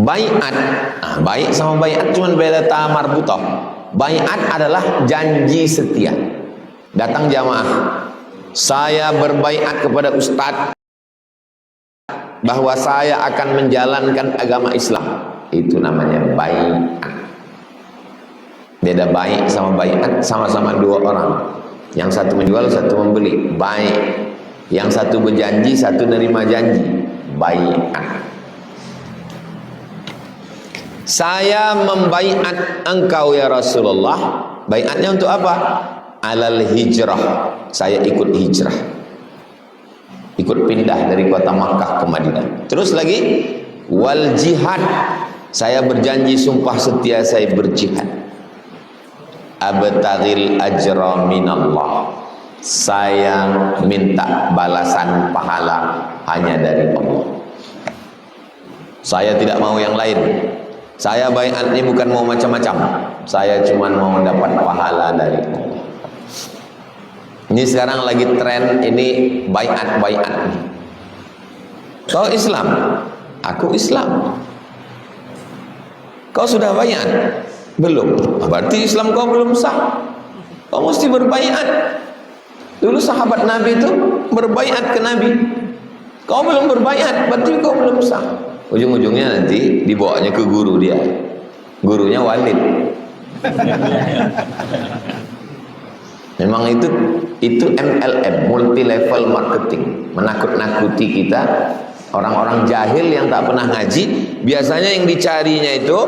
Baiat, baik sama baiat cuma beda ta marbutah. Baiat adalah janji setia. Datang jamaah, saya berbaiat kepada ustadz bahwa saya akan menjalankan agama Islam. Itu namanya baiat. Beda baik sama baiat, sama-sama dua orang. Yang satu menjual, satu membeli. Baik. Yang satu berjanji, satu nerima janji. Baiat. Saya membaiat engkau ya Rasulullah. Baiatnya untuk apa? Alal hijrah. Saya ikut hijrah. Ikut pindah dari kota Makkah ke Madinah. Terus lagi, wal jihad. Saya berjanji sumpah setia saya berjihad. Abtaghil ajra minallah. Saya minta balasan pahala hanya dari Allah. Saya tidak mau yang lain. Saya baiat ini bukan mau macam-macam. Saya cuma mau mendapat pahala dari Allah. Ini sekarang lagi tren ini baiat. Kau Islam, aku Islam. Kau sudah baiat? Belum. Berarti Islam kau belum sah. Kau mesti berbaiat. Dulu sahabat Nabi itu berbaiat ke Nabi. Kau belum berbaiat, berarti kau belum sah. Ujung-ujungnya nanti dibawanya ke guru dia. Gurunya Walid. Memang itu MLM, multi level marketing, menakut-nakuti kita. Orang-orang jahil yang tak pernah ngaji, biasanya yang dicarinya itu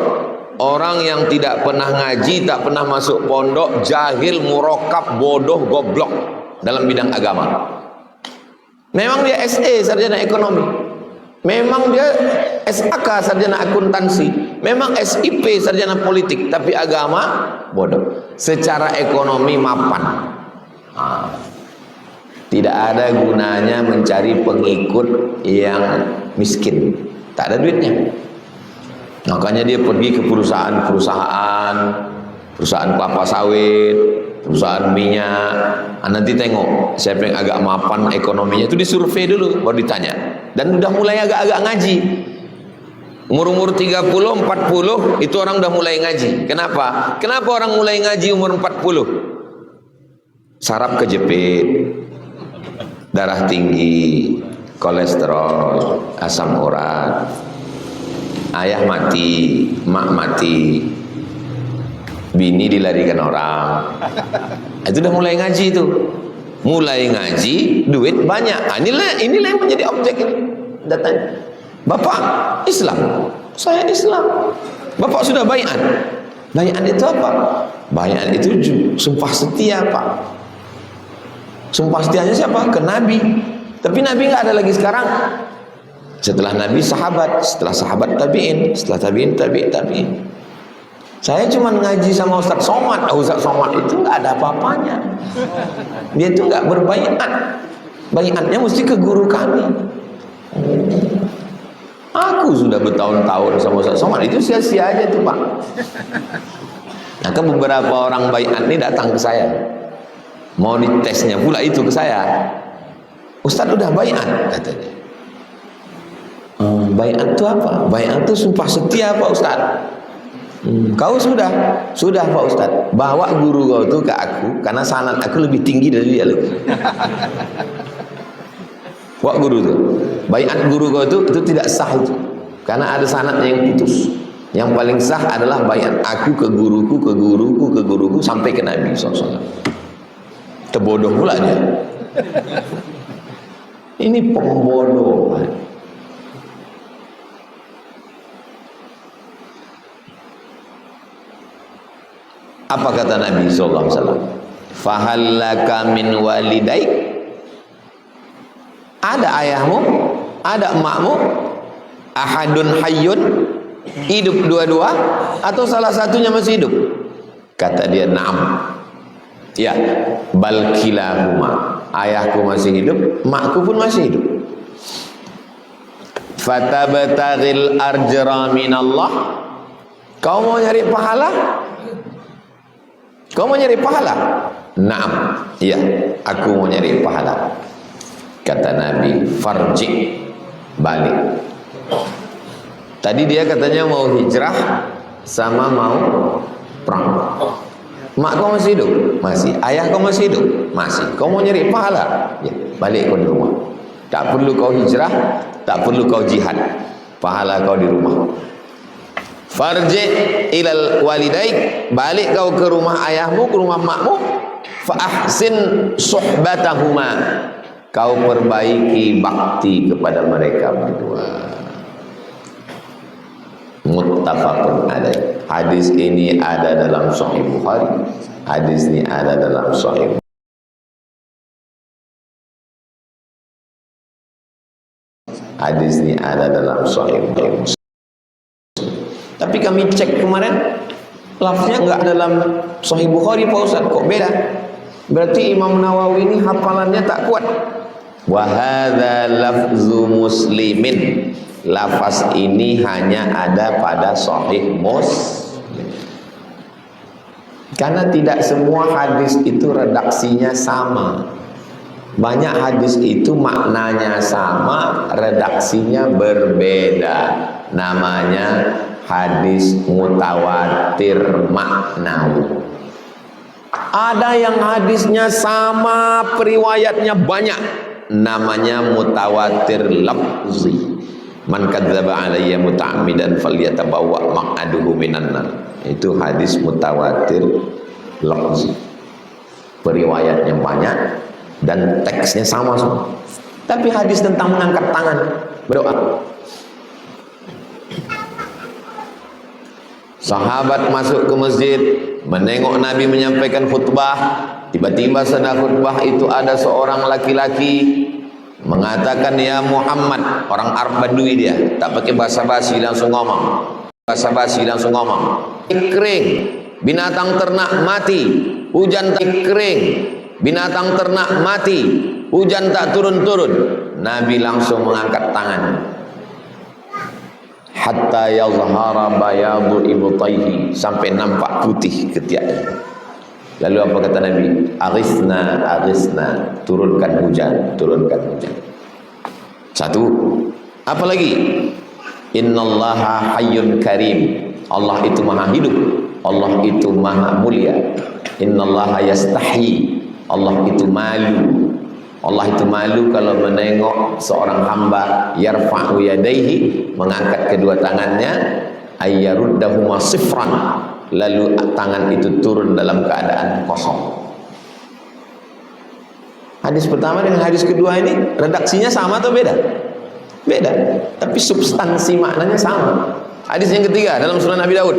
orang yang tidak pernah ngaji, tak pernah masuk pondok, jahil, murokab, bodoh, goblok dalam bidang agama. Memang dia SE, sarjana ekonomi. Memang dia SAK, sarjana akuntansi. Memang SIP, sarjana politik. Tapi agama, bodoh. Secara ekonomi mapan. Tidak ada gunanya mencari pengikut yang miskin. Tak ada duitnya. Makanya dia pergi ke perusahaan kelapa sawit, perusahaan minyak. Nanti tengok siapa yang agak mapan ekonominya, itu disurvei dulu baru ditanya. Dan udah mulai agak-agak ngaji. Umur-umur 30, 40 itu orang udah mulai ngaji. Kenapa? Kenapa orang mulai ngaji umur 40? Saraf kejepit, darah tinggi, kolesterol, asam urat, ayah mati, mak mati, bini dilarikan orang. Itu udah mulai ngaji itu. Mulai ngaji, duit banyak. Inilah yang menjadi objek ini. Datanya, Bapak Islam, saya Islam. Bapak sudah baiat. Baiat itu apa? Baiat itu sumpah setia, Pak. Sumpah setianya siapa? Ke Nabi. Tapi Nabi nggak ada lagi sekarang. Setelah Nabi sahabat, setelah sahabat tabiin, setelah tabiin. Saya cuma ngaji sama Ustaz Somad. Ustaz Somad itu nggak ada apa-apanya. Dia itu nggak berbaiat. Baiatnya mesti ke guru kami. Aku sudah bertahun-tahun sama Ustaz Somad, itu sia-sia aja tuh Pak. Maka beberapa orang baiat ini datang ke saya. Mau ditesnya pula itu ke saya. Ustaz udah baiat katanya. Baiat itu apa? Baiat itu sumpah setia Pak Ustaz. Kau sudah Pak Ustaz. Bawa guru kau itu ke aku, karena sanad aku lebih tinggi dari dia lebih. Bawa guru itu. Baiat guru kau itu tidak sah itu, karena ada sanadnya yang putus. Yang paling sah adalah baiat aku ke guruku sampai ke Nabi SAW. Terbodoh pula dia. Ini pembodoh. Apa kata Nabi SAW? Fahallaka min walidaik. Ada ayahmu, ada emakmu, ahadun hayyun, hidup dua-dua, atau salah satunya masih hidup? Kata dia, na'am. Ya, bal kilahuma. Ayahku masih hidup, makku pun masih hidup. Fatabtaghil arjra minallah. Kau mau nyari pahala? Kau mau nyari pahala? Naam. Iya, aku mau nyari pahala. Kata Nabi, farji, balik. Tadi dia katanya mau hijrah sama mau perang. Mak kau masih hidup? Masih. Ayah kau masih hidup? Masih. Kau mau nyari pahala? Ya, balik kau di rumah. Tak perlu kau hijrah, tak perlu kau jihad. Pahala kau di rumah. Farji ilal walidaik, balik kau ke rumah ayahmu, ke rumah makmu. Fa ahsin suhbatahuma, kau perbaiki bakti kepada mereka berdua. Muttafaqun alaih. Hadis ini ada dalam Sahih Bukhari. Hadis ini ada dalam Sahih. Hadis ini ada dalam Sahih Muslim. Tapi kami cek kemarin, lafaznya enggak dalam Sahih Bukhari Pak Ustaz, kok beda? Berarti Imam Nawawi ini hafalannya tak kuat. Wa hadza lafzu Muslimin. Lafaz ini hanya ada pada Sahih Muslim. Karena tidak semua hadis itu redaksinya sama. Banyak hadis itu maknanya sama, redaksinya berbeda. Namanya hadis mutawatir maknawi. Ada yang hadisnya sama, periwayatnya banyak. Namanya mutawatir lafzi. Man kadzdzaba alayya muta'ammidan falyatabawwa maq'aduhu minan nar. Itu hadis mutawatir lafzi. Periwayatnya banyak dan teksnya sama semua. Tapi hadis tentang mengangkat tangan berdoa. Sahabat masuk ke masjid, menengok Nabi menyampaikan khutbah. Tiba-tiba sedang khutbah itu ada seorang laki-laki mengatakan, ya Muhammad. Orang Arab Badui dia, tak pakai basa-basi, langsung ngomong. Basa-basi langsung ngomong. Kering, binatang ternak mati, hujan tak kering, binatang ternak mati, hujan tak turun-turun. Nabi langsung mengangkat tangan. Hatta yazhara bayadu ibtaihi, sampai nampak putih ketiaknya. Lalu apa kata Nabi? Aghithna, aghithna, turunkan hujan, turunkan hujan. Satu. Apa lagi? Innallaha hayyun karim. Allah itu maha hidup, Allah itu maha mulia. Innallaha yastahi, Allah itu malu. Allah itu malu kalau menengok seorang hamba yarfa'u yadaihi, mengangkat kedua tangannya, ayyaruddahuma sifran, lalu tangan itu turun dalam keadaan kosong. Hadis pertama dengan hadis kedua ini redaksinya sama atau beda? Beda, tapi substansi maknanya sama. Hadis yang ketiga dalam Sunan Abi Daud,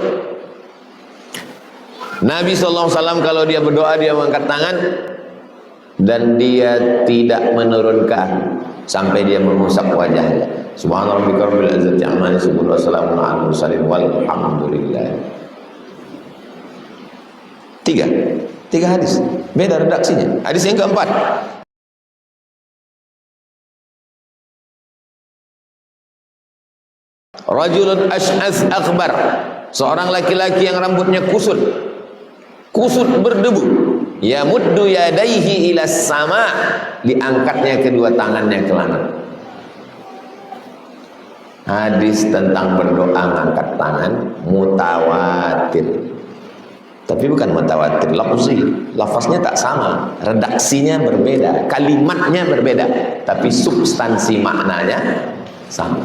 Nabi SAW kalau dia berdoa dia mengangkat tangan dan dia tidak menurunkan sampai dia mengusap wajahnya. Subhanarabbika rabbil izzati amma yasifun wa salamun alal mursalin walhamdulillah. Tiga hadis, beda redaksinya. Hadis yang keempat, rajulun ash'ath akbar, seorang laki-laki yang rambutnya kusut berdebu. Ya muddu yadaihi ila sama, diangkatnya kedua tangannya ke langit. Hadis tentang berdoa angkat tangan mutawatir. Tapi bukan mutawatir lafzi, lafaznya tak sama, redaksinya berbeda, kalimatnya berbeda, tapi substansi maknanya sama.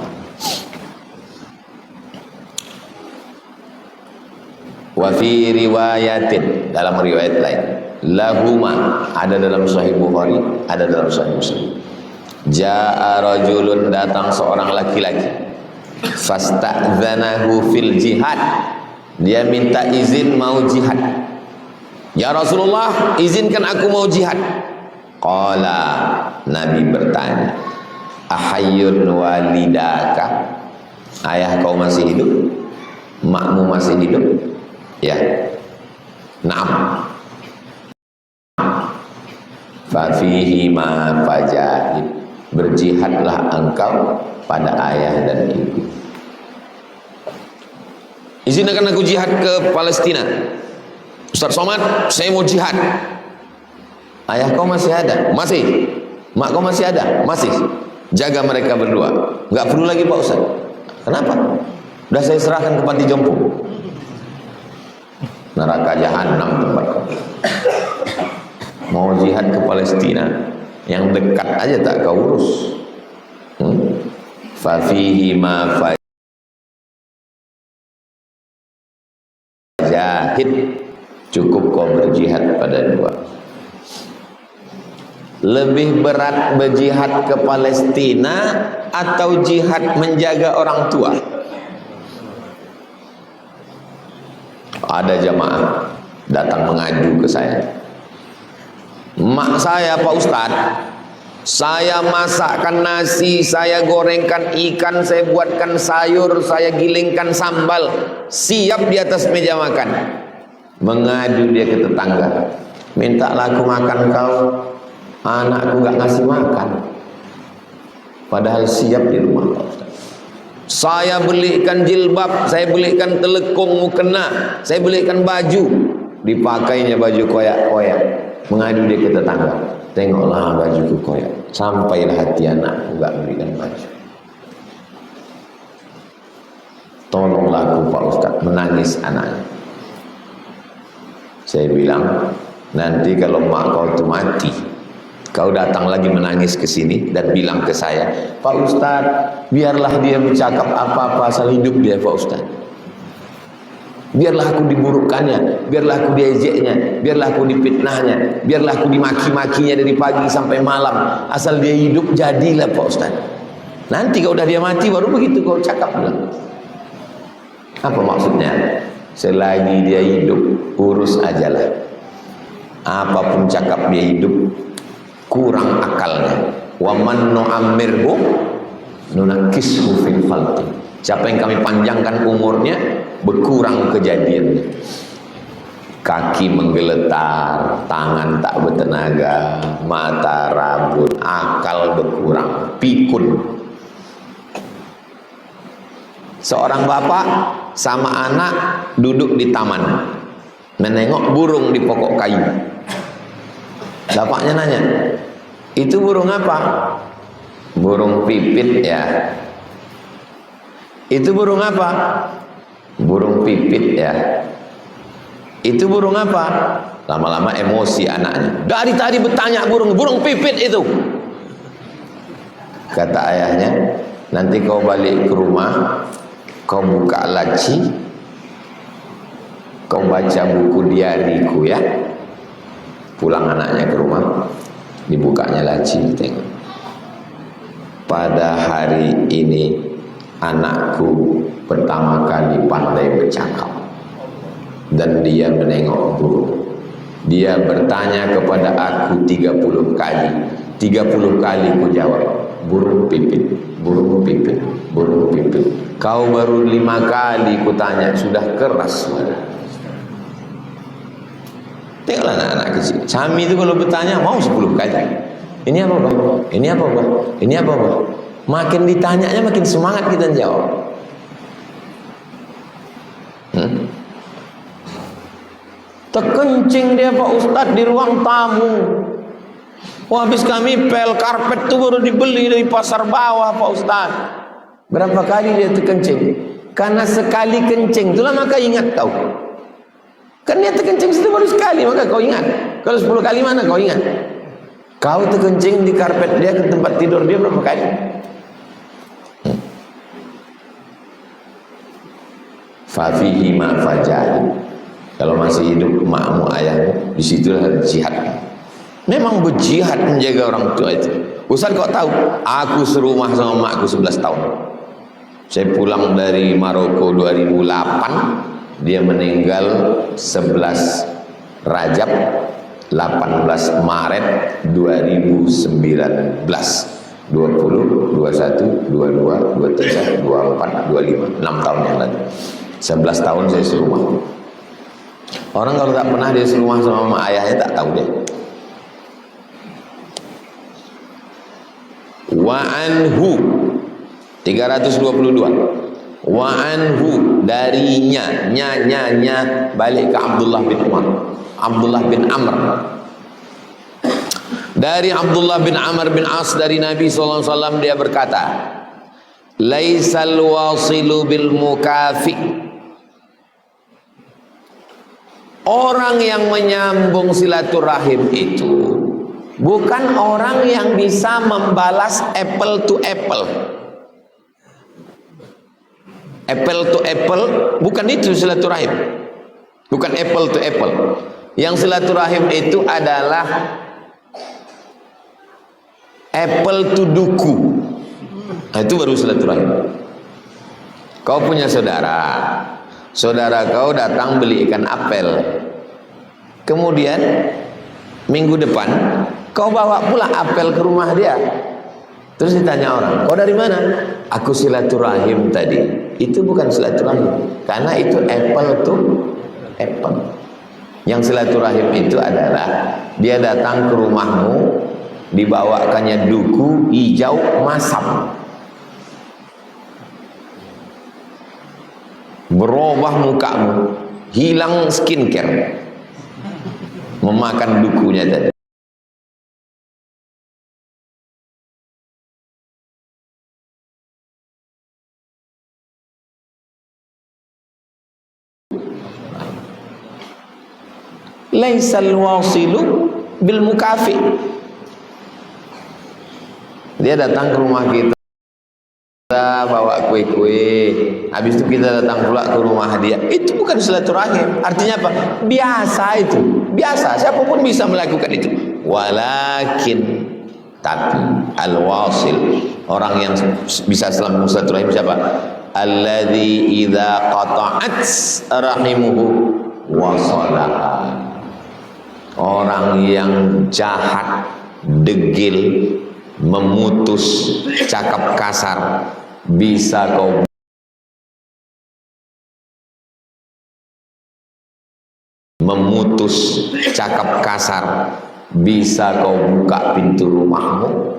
Wa fi riwayatin, dalam riwayat lain, lahuma, ada dalam Sahih Bukhari, ada dalam Sahih Muslim. Ja'a rajulun, datang seorang laki-laki, fasta'dzanahu fil jihad, dia minta izin mau jihad. Ya Rasulullah, izinkan aku mau jihad. Qala, Nabi bertanya, ahayyun walidaka, ayah kau masih hidup? Makmu masih hidup? Ya. Naam. Fafihi ma fajahid, berjihadlah engkau pada ayah dan ibu. Izinkan aku jihad ke Palestina. Ustaz Somad, saya mau jihad. Ayah kau masih ada? Masih. Mak kau masih ada? Masih. Jaga mereka berdua. Enggak perlu lagi Pak Ustaz. Kenapa? Udah saya serahkan ke panti jompo. Neraka jahanam tempat kau. Mau jihad ke Palestina, yang dekat aja tak kau urus. Fafihi ma fajahid, cukup kau berjihad pada dua. Lebih berat berjihad ke Palestina atau jihad menjaga orang tua? Ada jamaah datang mengadu ke saya. Mak saya Pak Ustadz, saya masakkan nasi, saya gorengkan ikan, saya buatkan sayur, saya gilingkan sambal, siap di atas meja makan. Mengadu dia ke tetangga, mintalah aku makan kau, anakku gak ngasih makan. Padahal siap di rumah Pak Ustadz. Saya belikan jilbab, saya belikan telekung mukena, saya belikan baju, dipakainya baju koyak-koyak. Mengadu dia ke tetangga, tengoklah bajuku koyak, sampailah hati anakku gak berikan baju. Tolonglah aku Pak Ustadz, menangis anaknya. Saya bilang, nanti kalau mak kau itu mati, kau datang lagi menangis ke sini dan bilang ke saya, Pak Ustadz, biarlah dia bercakap apa-apa asal hidup dia Pak Ustadz. Biarlah aku diburukkannya, biarlah aku diejeknya, biarlah aku dipitnahnya, biarlah aku dimaki-makinya dari pagi sampai malam, asal dia hidup jadilah Pak Ustaz. Nanti kalau udah dia mati baru begitu kau cakap bilang. Apa maksudnya? Selagi dia hidup, urus ajalah. Apapun cakap dia hidup, kurang akalnya. Wa man nu'ammirhu nunakkishu fil khalqi. Siapa yang kami panjangkan umurnya, berkurang kejadiannya. Kaki menggeletar, tangan tak bertenaga, mata rabun, akal berkurang, pikun. Seorang bapak sama anak duduk di taman, menengok burung di pokok kayu. Bapaknya nanya, itu burung apa? Burung pipit ya. Itu burung apa? Burung pipit ya. Itu burung apa? Lama-lama emosi anaknya. Dari tadi bertanya burung pipit itu. Kata ayahnya, nanti kau balik ke rumah, kau buka laci, kau baca buku diariku ya. Pulang anaknya ke rumah, dibukanya laci, tengok. Pada hari ini anakku pertama kali pandai bercakap dan dia menengok burung. Dia bertanya kepada aku 30 kali. 30 kali ku jawab, burung pipit, burung pipit, burung pipit. Kau baru 5 kali ku tanya, sudah keras suara. Tengoklah anak-anak kecil. Sami itu kalau bertanya mau 10 kali. Ini apa Bang? Ini apa Bang? Ini apa Bang? Makin ditanyanya makin semangat kita jawab. Terkencing dia Pak Ustadz di ruang tamu. Wah, habis kami pel karpet tuh baru dibeli dari pasar bawah Pak Ustadz. Berapa kali dia terkencing? Karena sekali kencing itulah maka ingat tahu. Kan dia terkencing situ baru sekali maka kau ingat. Kalau 10 kali mana kau ingat? Kau terkencing di karpet dia ke tempat tidur dia berapa kali? Fafihi ma fajahid. Kalau masih hidup makmu ayahmu, disitulah jihad. Memang berjihad menjaga orang tua itu. Ustaz kok tahu? Aku serumah sama makku 11 tahun. Saya pulang dari Maroko 2008, dia meninggal 11 Rajab, 18 Maret 2019. 20, 21, 22, 23, 24, 25, 6 tahun yang lalu. 11 tahun saya serumah. Orang kalau tak pernah dia serumah sama mama ayahnya tak tahu deh. Wa anhu 322. Wa anhu darinya nya balik ke Abdullah bin Umar. Abdullah bin Amr. Dari Abdullah bin Amr bin As dari Nabi SAW dia berkata, laisal wasilu bil mukafi. Orang yang menyambung silaturahim itu bukan orang yang bisa membalas apple to apple. Apple to apple bukan itu silaturahim. Bukan apple to apple. Yang silaturahim itu adalah apple to duku. Nah, itu baru silaturahim. Kau punya saudara kau datang beli ikan apel. Kemudian minggu depan kau bawa pula apel ke rumah dia. Terus ditanya orang, kau dari mana? Aku silaturahim tadi. Itu bukan silaturahim, karena itu apple to apple. Yang silaturahim itu adalah dia datang ke rumahmu, dibawakannya duku hijau masam, berubah mukamu, hilang skincare, memakan dukunya tadi. Laisal wasilu bil mukafi. Dia datang ke rumah kita, bawa kue-kue, habis itu kita datang pula ke rumah dia. Itu bukan silaturahim. Artinya apa? Biasa itu, biasa, siapapun bisa melakukan itu. Walakin, tapi al-wasil, orang yang bisa selalu silaturahim siapa? Alladzi idza qata'at rahimuhu wasalaha. Orang yang jahat, degil, memutus, cakap kasar, bisa kau memutus, cakap kasar, bisa kau buka pintu rumahmu,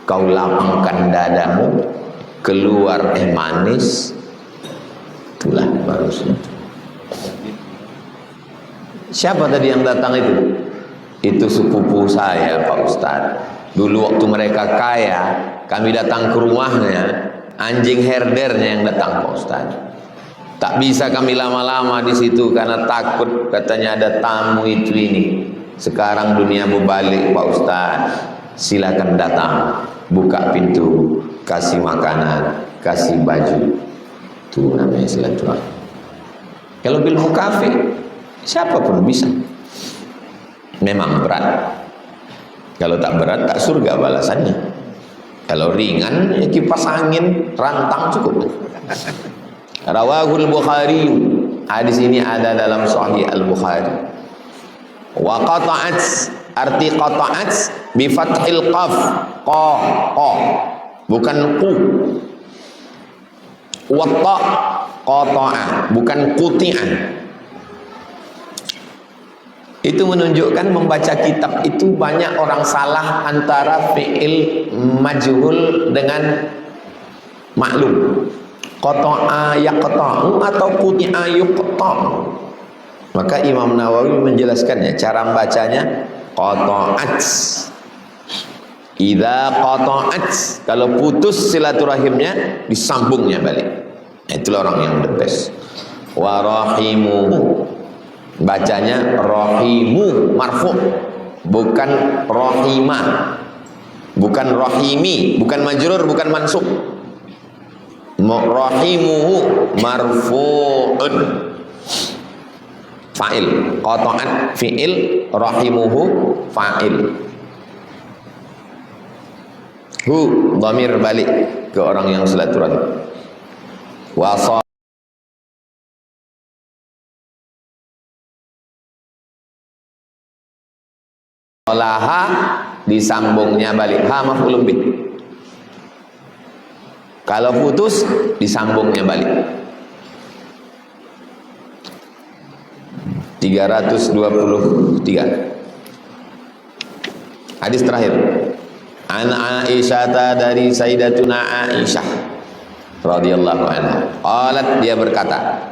kau lapangkan dadamu, keluar manis. Itulah baru silaturahim. Siapa tadi yang datang itu? Itu sepupu saya, Pak Ustadz. Dulu waktu mereka kaya, kami datang ke rumahnya, anjing herdernya yang datang, Pak Ustadz. Tak bisa kami lama-lama di situ karena takut, katanya ada tamu itu ini. Sekarang dunia berbalik, Pak Ustadz. Silakan datang, buka pintu, kasih makanan, kasih baju. Itu namanya silaturahim. Kalau bil mukafi, siapapun bisa. Memang berat. Kalau tak berat, tak surga balasannya. Kalau ringan, ya kipas angin, rantang cukup. Rawahul Bukhari. Hadis ini ada dalam Sahih Al-Bukhari. Wa qata'at, arti qata'at bi fathil qaf, qa, bukan qu. Wa ta, qata'a, bukan quti'ah. Itu menunjukkan membaca kitab itu banyak orang salah antara fi'il majhul dengan maklum. Qata'a yaqta'u atau quti'a yuqta'. Maka Imam Nawawi menjelaskannya, cara membacanya qata'at. Idza qata'at, kalau putus silaturahimnya disambungnya balik. Itulah orang yang the best. Wa rahimuhu, bacanya rahimu marfu, bukan rahimah, bukan rahimi, bukan majrur, bukan mansub. Rahimuhu marfu'un, fa'il, qata'at fi'il, rahimuhu fa'il. Hu dhamir balik ke orang yang silaturahim. Wa laha, disambungnya balik, ha maf'ulun bih. Kalau putus disambungnya balik. 323. Hadis terakhir. An Aisyah, dari Sayyidatuna Aisyah radhiyallahu anha. Qalat, dia berkata,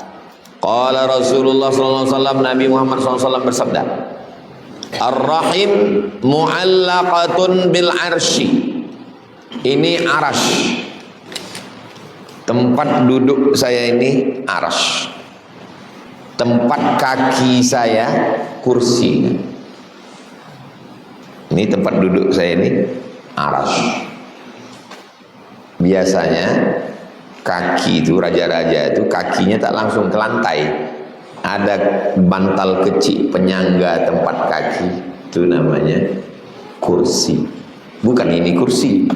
qala Rasulullah sallallahu alaihi wasallam, Nabi Muhammad sallallahu alaihi wasallam bersabda, Ar-Rahim mu'allaqatun bil arsy. Ini arash. Tempat duduk saya ini arsy. Tempat kaki saya kursi. Ini tempat duduk saya ini arsy. Biasanya kaki itu, raja-raja itu kakinya tak langsung ke lantai, ada bantal kecil penyangga tempat kaki, itu namanya kursi. Bukan ini kursi.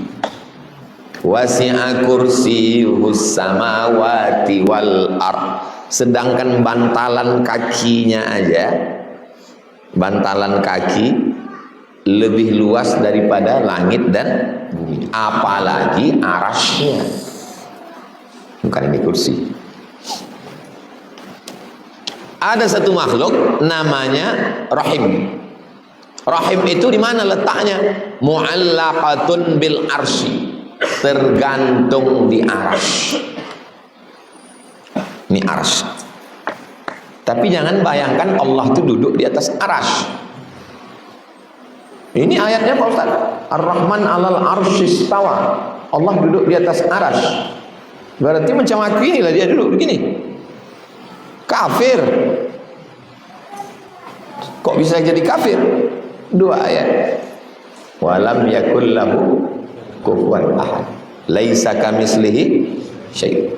Wasi'a kursiyuhus samawati wal ard. Sedangkan bantalan kakinya aja, bantalan kaki lebih luas daripada langit dan bumi, apalagi arasnya. Bukan ini kursi. Ada satu makhluk namanya rahim. Rahim itu di mana letaknya? Mu'allaqatun bil arsy, tergantung di arsy. Ini arsy. Tapi jangan bayangkan Allah itu duduk di atas arsy. Ini ayatnya Pak Ustaz. Ar-Rahman 'alal arsy istawa. Allah duduk di atas arsy. Berarti macam aku inilah dia duduk begini. Kafir. Kok bisa jadi kafir? Dua ayat. Walam yakul lahu kufuwan ahad. Laisa kamitslihi syai'.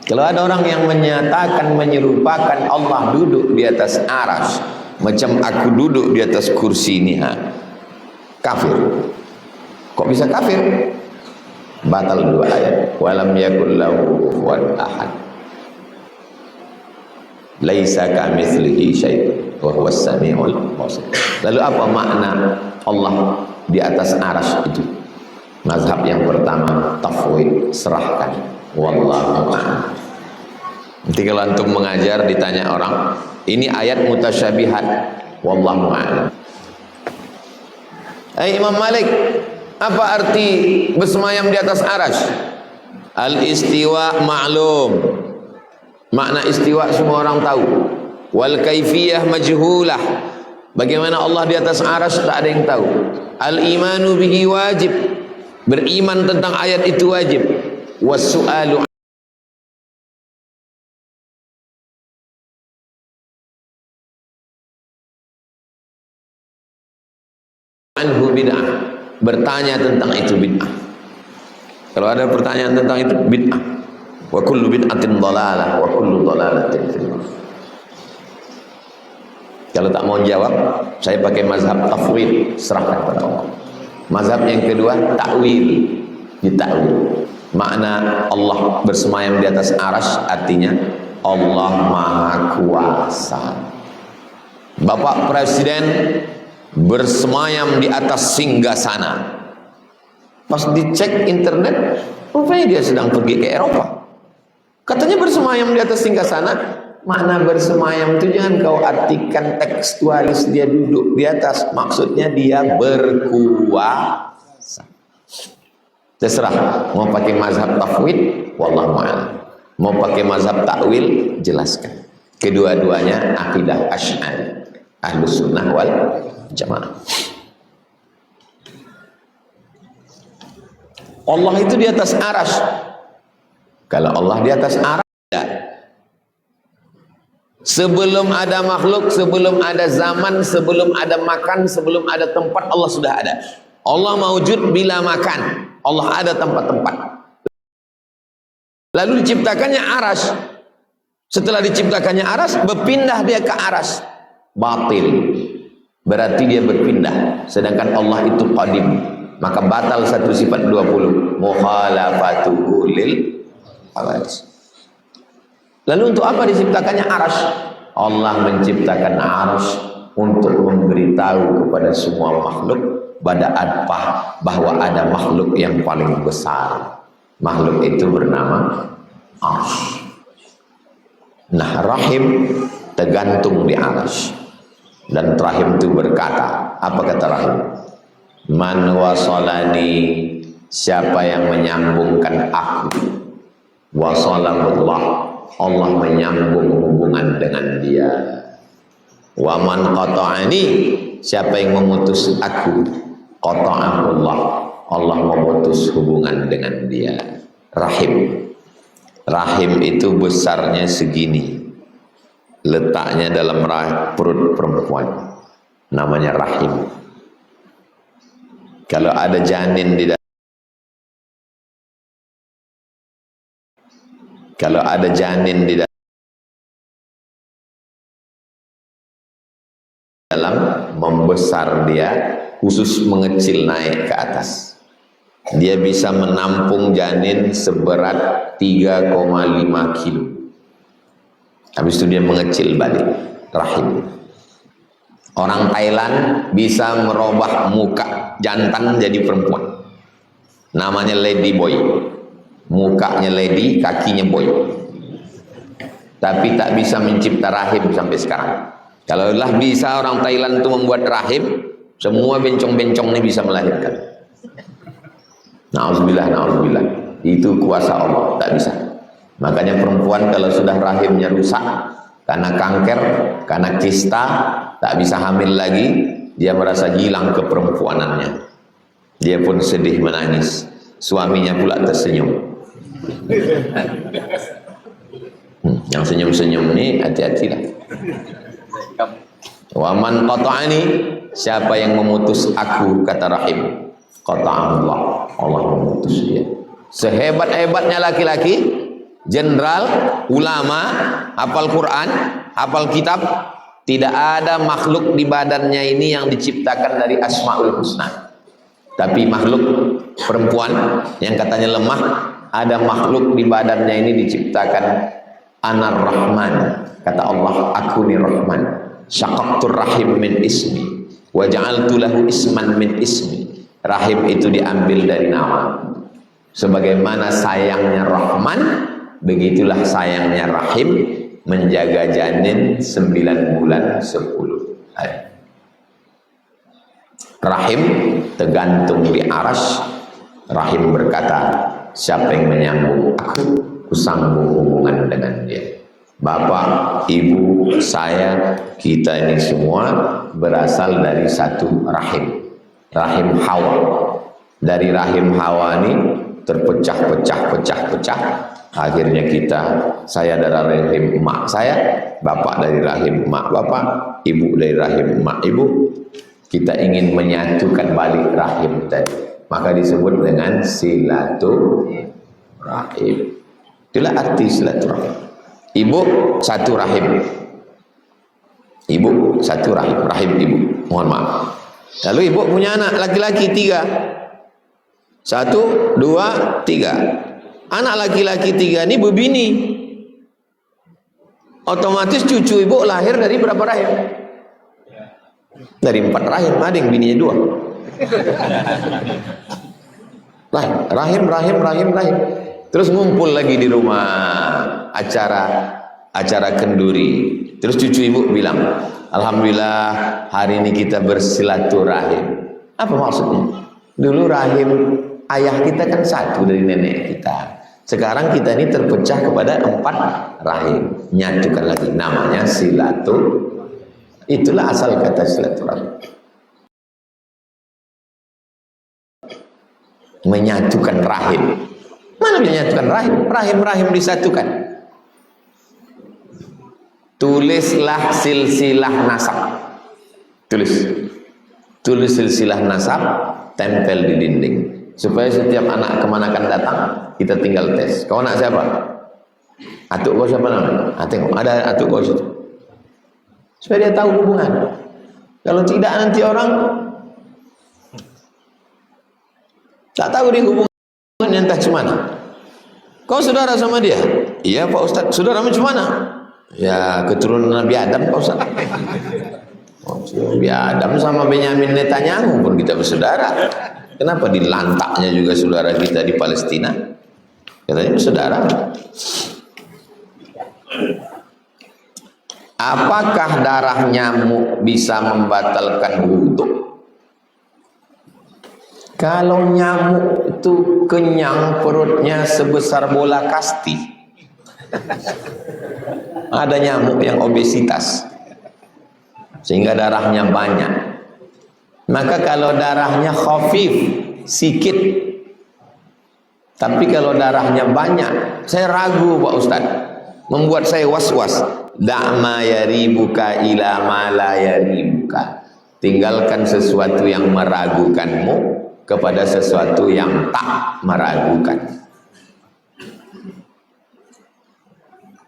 Kalau ada orang yang menyatakan, menyerupakan Allah duduk di atas arsy macam aku duduk di atas kursi ini, kafir. Kok bisa kafir? Batal dua ayat. Walam yakul lahu kufuwan ahad. Laisa kamitslihi syai' wa huwas samiul basir. Lalu apa makna Allah di atas arsy itu? Mazhab yang pertama tafwid, serahkan. Wallahu a'lam. Nanti kalau antum mengajar ditanya orang, ini ayat mutasyabihat. Wallahu a'lam. Imam Malik, apa arti bersemayam di atas arsy? Al-istiwa ma'lum. Makna istiwa semua orang tahu. Wal kaifiyah majhulah. Bagaimana Allah di atas arsy tak ada yang tahu. Al-imanu bihi wajib. Beriman tentang ayat itu wajib. Was-su'alu anhu bid'ah. Bertanya tentang itu bid'ah. Kalau ada pertanyaan tentang itu bid'ah. Wa kullu bid'atin dhalalah wa kullu dhalalatin finnar. Kalau tak mau jawab, saya pakai mazhab tafwid, serahkan kepada Allah. Mazhab yang kedua takwil, ditakwil. Makna Allah bersemayam di atas arsy artinya Allah Maha Kuasa. Bapak Presiden bersemayam di atas singgasana. Pas dicek internet, rupanya dia sedang pergi ke Eropa. Katanya bersemayam di atas singgasana. Makna bersemayam itu jangan kau artikan tekstualis dia duduk di atas. Maksudnya dia berkuasa. Terserah mau pakai mazhab tafwid, wallahu a'lam. Mau pakai mazhab takwil, jelaskan. Kedua-duanya akidah Asy'ari, Ahlus Sunnah wal Jamaah. Allah itu di atas arsy. Kalau Allah di atas arsy, sebelum ada makhluk, sebelum ada zaman, sebelum ada makan, sebelum ada tempat, Allah sudah ada. Allah maujud bila makan. Allah ada tempat-tempat. Lalu diciptakannya arsy. Setelah diciptakannya arsy, berpindah dia ke arsy. Batil. Berarti dia berpindah. Sedangkan Allah itu qadim. Maka batal satu sifat 20. Mukhalafatuhu lil hawadits. Lalu untuk apa diciptakannya arsy? Allah menciptakan arsy untuk memberitahu kepada semua makhluk bahwa ada makhluk yang paling besar. Makhluk itu bernama arsy. Nah, rahim tergantung di arsy. Dan rahim itu berkata, apa kata rahim? Man wasalani, siapa yang menyambungkan aku, wasalamullah, Allah menyambung hubungan dengan dia. Wa man qata'ani, siapa yang memutus aku, qata'ahullah, Allah memutus hubungan dengan dia. Rahim. Rahim itu besarnya segini, letaknya dalam perut perempuan, namanya rahim. Kalau ada janin di dalam, membesar dia, khusus mengecil naik ke atas. Dia bisa menampung janin seberat 3,5 kilo. Habis itu dia mengecil balik rahim. Orang Thailand bisa merubah muka jantan jadi perempuan. Namanya lady boy. Mukanya lady, kakinya boy. Tapi tak bisa mencipta rahim sampai sekarang. Kalau lah bisa orang Thailand itu membuat rahim, semua bencong-bencong ini bisa melahirkan. Na'udzubillah, na'udzubillah. Itu kuasa Allah, tak bisa. Makanya perempuan kalau sudah rahimnya rusak karena kanker, karena kista, tak bisa hamil lagi, dia merasa hilang keperempuanannya. Dia pun sedih menangis. Suaminya pula tersenyum. Yang senyum-senyum ini hati-hatilah. Waman qata'ani, siapa yang memutus aku, kata rahim, qata'allah, Allah memutus dia. Sehebat-hebatnya laki-laki, jenderal, ulama, hafal Quran, hafal kitab, tidak ada makhluk di badannya ini yang diciptakan dari Asmaul Husna. Tapi makhluk perempuan yang katanya lemah, ada makhluk di badannya ini diciptakan Anar Rahman, kata Allah, aku ni Rahman. Syaqaqtur rahim min ismi wa ja'altu lahu isman min ismi. Rahim itu diambil dari nama. Sebagaimana sayangnya Rahman, begitulah sayangnya rahim menjaga janin 9 bulan 10 hari. Rahim tergantung di aras. Rahim berkata, siapa yang menyambung aku, kusambung hubungan dengan dia. Bapak, ibu, saya, kita ini semua berasal dari satu rahim, rahim Hawa. Dari rahim Hawa ini terpecah-pecah, akhirnya saya dari rahim emak saya, bapak dari rahim emak bapak, ibu dari rahim emak ibu. Kita ingin menyatukan balik rahim tadi, maka disebut dengan silaturahim. Itulah arti silaturahim. Ibu satu rahim, ibu satu rahim, rahim ibu, mohon maaf. Lalu ibu punya anak laki-laki 3, 1, 2, 3. Anak laki-laki 3 ini berbini. Otomatis cucu ibu lahir dari berapa rahim? Dari 4 rahim. Ada yang bininya 2. Rahim. Terus ngumpul lagi di rumah acara kenduri. Terus cucu ibu bilang, alhamdulillah hari ini kita bersilaturahim. Apa maksudnya? Dulu rahim ayah kita kan satu dari nenek kita. Sekarang kita ini terpecah kepada 4 rahim. Nyatukan lagi, namanya silaturahim. Itulah asal kata silaturahim. Menyatukan rahim. Mana menyatukan rahim? Rahim disatukan. Tulislah silsilah nasab. Tulis silsilah nasab, tempel di dinding. Supaya setiap anak kemanakan datang, kita tinggal tes. Kau anak siapa? Atuk kau siapa namanya? Tengok, ada atuk kau situ. Supaya dia tahu hubungan. Kalau tidak nanti orang tak tahu dia hubungan entah cemana. Kau saudara sama dia? Iya Pak Ustaz. Saudara macam mana? Ya keturunan Nabi Adam Pak Ustaz. Nabi Adam sama Benyamin Netanyahu pun kita bersaudara. Kenapa dilantaknya juga saudara kita di Palestina? Katanya bersaudara. Apakah darah nyamuk bisa membatalkan wudhu? Kalau nyamuk itu kenyang perutnya sebesar bola kasti, ada nyamuk yang obesitas sehingga darahnya banyak. Maka kalau darahnya khafif, sikit, Tapi kalau darahnya banyak, saya ragu Pak Ustaz, membuat saya was-was. Da'ma yaribuka ila ma la yaribuka. Tinggalkan sesuatu yang meragukanmu kepada sesuatu yang tak meragukan.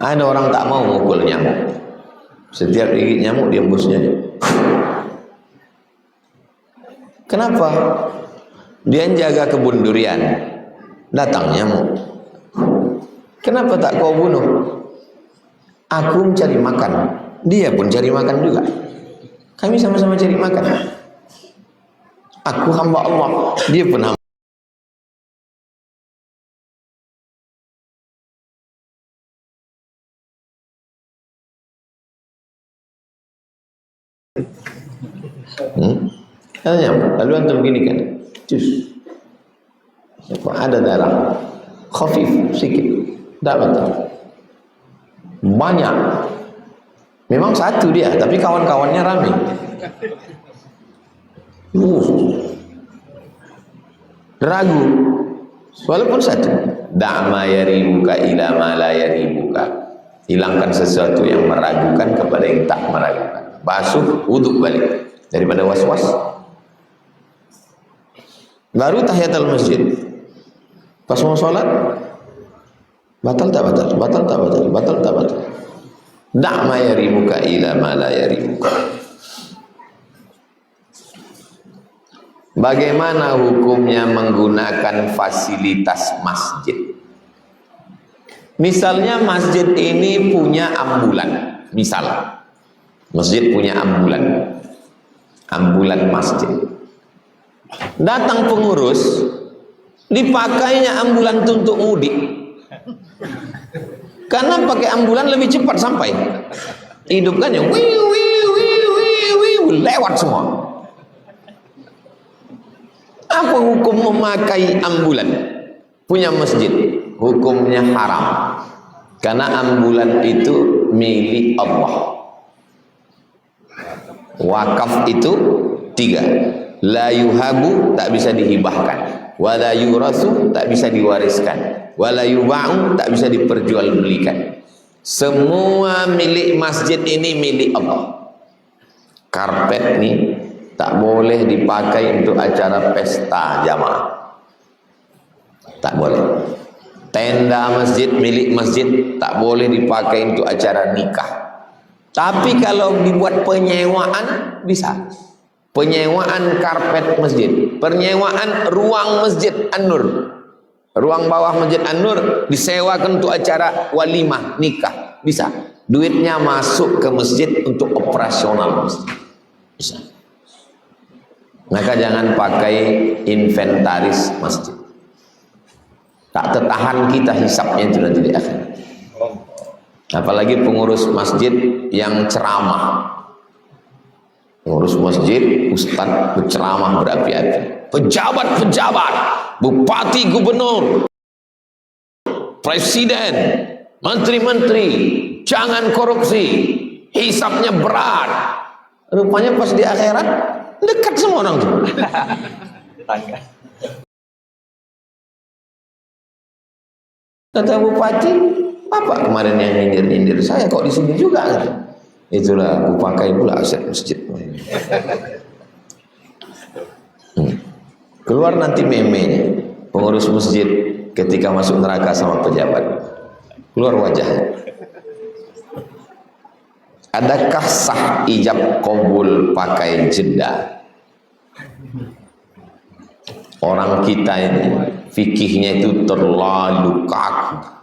Ada orang tak mau mukul nyamuk. Setiap gigit nyamuk dia embusnya. Kenapa? Dia jaga kebun durian, datang nyamuk. Kenapa tak kau bunuh? Aku mencari makan, dia pun cari makan juga. Kami sama-sama cari makan. Aku hamba Allah, dia pun hamba. Lalu antum begini kan, jus, ada darah, khafif sedikit, dapat banyak. Memang satu dia, tapi kawan-kawannya ramai. Ragu, walaupun satu. Da'ma yaribuka ila ma la yaribuka. Hilangkan sesuatu yang meragukan kepada yang tak meragukan. Basuh, wuduk balik daripada was-was. Baru tahiyatul masjid, pas mau sholat, batal tak batal, batal tak batal, batal tak batal. Da'ma yaribuka ila ma la yaribuka. Bagaimana hukumnya menggunakan fasilitas masjid? Misalnya masjid ini punya ambulan, misal masjid punya ambulan masjid. Datang pengurus, dipakainya ambulan untuk mudik. Karena pakai ambulan lebih cepat sampai. Hidupkannya, lewat semua. Apa hukum memakai ambulan punya masjid? Hukumnya haram. Karena ambulan itu milik Allah. Wakaf itu 3. La yuhabu, tak bisa dihibahkan. Wa la yurasu, tak bisa diwariskan. Wa la yuba'u, tak bisa diperjualbelikan. Semua milik masjid ini milik Allah. Karpet ini tak boleh dipakai untuk acara pesta jamaah. Tak boleh. Tenda masjid milik masjid tak boleh dipakai untuk acara nikah. Tapi kalau dibuat penyewaan bisa. Penyewaan karpet masjid, penyewaan ruang masjid An-Nur, ruang bawah masjid An-Nur disewakan untuk acara walimah nikah, bisa. Duitnya masuk ke masjid untuk operasional masjid, bisa. Maka jangan pakai inventaris masjid, tak tertahan kita hisapnya itu nanti di akhir. Apalagi pengurus masjid yang ceramah. Pengurus masjid, ustaz berceramah berapi-api. Pejabat-pejabat, bupati, gubernur, presiden, menteri-menteri, jangan korupsi, hisapnya berat. Rupanya pas di akhirat dekat semua orang itu. Kata bupati, apa kemarin yang nyindir-nyindir saya kok di sini juga gitu. Itulah aku pakai pula aset masjid. Keluar nanti memenya pengurus masjid ketika masuk neraka sama pejabat. Keluar wajahnya. Adakah sah ijab qabul pakai jeda? Orang kita ini fikihnya itu terlalu kaku.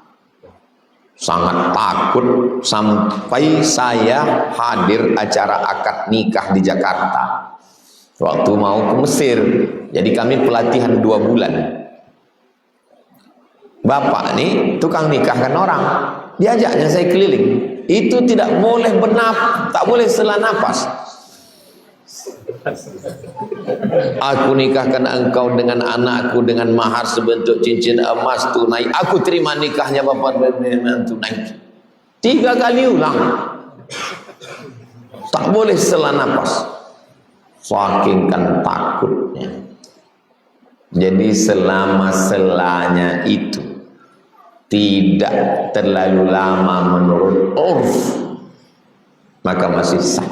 Sangat takut sampai saya hadir acara akad nikah di Jakarta waktu mau ke Mesir. Jadi kami pelatihan 2 bulan. Bapak nih tukang nikahkan orang, diajaknya saya keliling. Itu tidak boleh tak boleh sela nafas. Aku nikahkan engkau dengan anakku dengan mahar sebentuk cincin emas tunai. Aku terima nikahnya bapak dengan tunai. 3 kali ulang. Tak boleh sela nafas. Saking kan takutnya. Jadi selama-selanya itu tidak terlalu lama menurut urf, maka masih sah.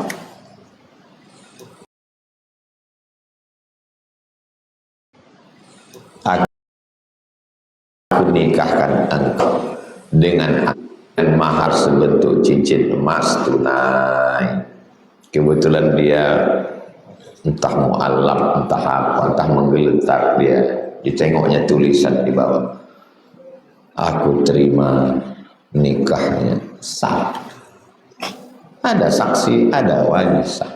Aku nikahkan engkau dengan mahar sebentuk cincin emas tunai. Kebetulan dia entah mu'allaf, entah apa, entah menggeletar, dia ditengoknya tulisan di bawah, aku terima nikahnya, sah. Ada saksi, ada wali, sah.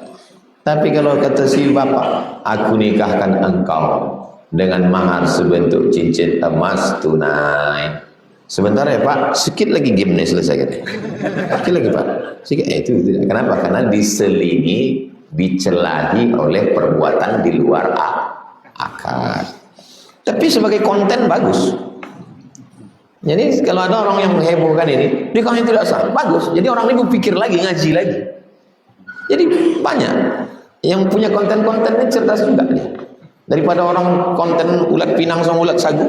Tapi kalau kata si bapak, aku nikahkan engkau dengan mahar sebentuk cincin emas tunai. Sebentar ya Pak, sedikit lagi game nih selesai kan? Sedikit lagi Pak, sedikit. Itu tidak. Kenapa? Karena diselingi, dicelahi oleh perbuatan di luar akal. Tapi sebagai konten bagus. Jadi kalau ada orang yang menghebohkan ini, nikahnya tidak sah, bagus. Jadi orang ini berpikir lagi, ngaji lagi. Jadi banyak yang punya konten-konten ini cerdas juga nih. Daripada orang konten ulat pinang sama ulat sagu,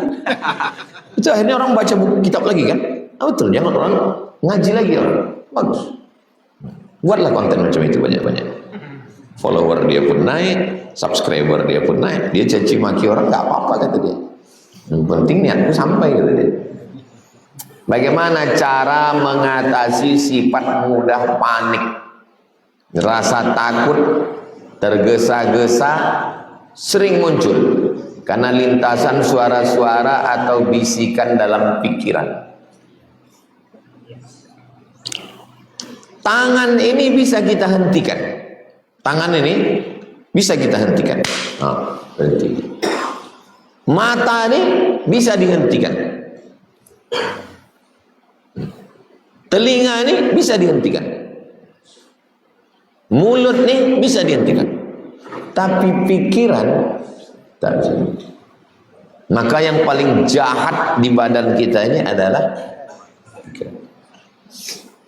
itu akhirnya orang baca buku kitab lagi kan? Betul, jangan orang ngaji lagi orang, bagus. Buatlah konten macam itu banyak-banyak. Follower dia pun naik, subscriber dia pun naik. Dia caci maki orang nggak apa-apa kata dia. Yang penting niatku sampai kata dia. Bagaimana cara mengatasi sifat mudah panik, rasa takut, tergesa-gesa, sering muncul karena lintasan suara-suara atau bisikan dalam pikiran. Tangan ini bisa kita hentikan. Tangan ini bisa kita hentikan. Berhenti. Mata ini bisa dihentikan. Telinga ini bisa dihentikan. Mulut ini bisa dihentikan. Tapi pikiran tak bisa. Maka yang paling jahat di badan kita ini adalah pikiran.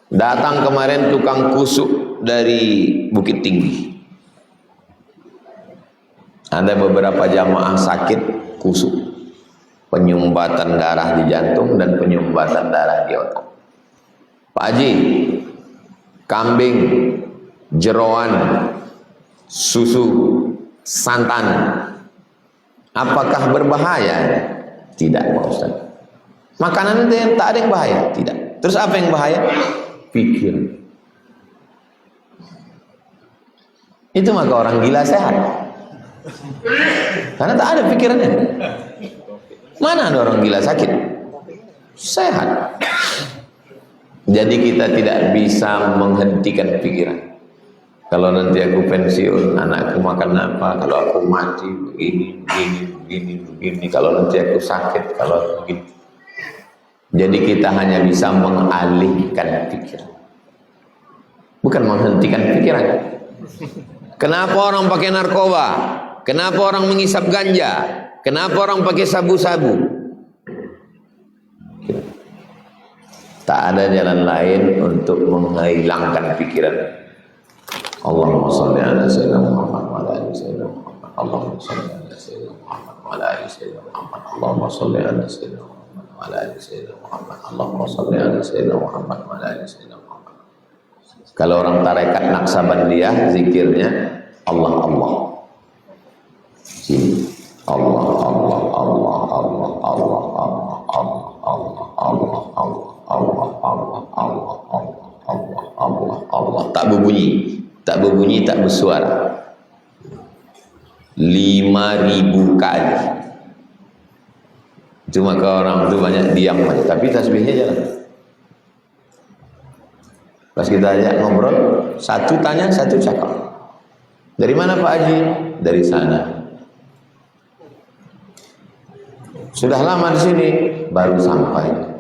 Datang kemarin tukang kusuk dari Bukit Tinggi. Ada beberapa jamaah sakit kusuk, penyumbatan darah di jantung dan penyumbatan darah di otak. Pak Haji, kambing, jeroan, susu, santan, apakah berbahaya? Tidak Pak Ustaz. Makanan itu tak ada yang bahaya? Tidak. Terus apa yang bahaya? Pikiran. Itu maka orang gila sehat, karena tak ada pikirannya. Mana ada orang gila sakit? Sehat. Jadi kita tidak bisa menghentikan pikiran. Kalau nanti aku pensiun, anakku makan apa? Kalau aku mati, begini. Kalau nanti aku sakit, kalau begini. Jadi kita hanya bisa mengalihkan pikiran, bukan menghentikan pikiran. Kenapa orang pakai narkoba? Kenapa orang mengisap ganja? Kenapa orang pakai sabu-sabu? Tak ada jalan lain untuk menghilangkan pikiran. Allahumma shalli ala sayyidina Muhammad wa ala ali sayyidina Muhammad. Allahumma shalli ala sayyidina Muhammad wa ala ali sayyidina Muhammad. Allahumma shalli ala sayyidina Muhammad wa ala ali sayyidina Muhammad. Allahumma shalli ala sayyidina Muhammad wa ala ali sayyidina Muhammad. Kalau orang tarekat Naqsabandiyah zikirnya Allah Allah. Sini Allah Allah Allah Allah Allah Allah Allah Allah Allah Allah Allah Allah Allah Allah Allah, tak berbunyi, tak berbunyi, tak bersuara. 5.000 kali. Itu maka orang itu banyak diam aja, tapi tasbihnya jalan. Pas kita ajak ngobrol, satu tanya, satu cakap. Dari mana Pak Haji? Dari sana. Sudah lama di sini, baru sampai.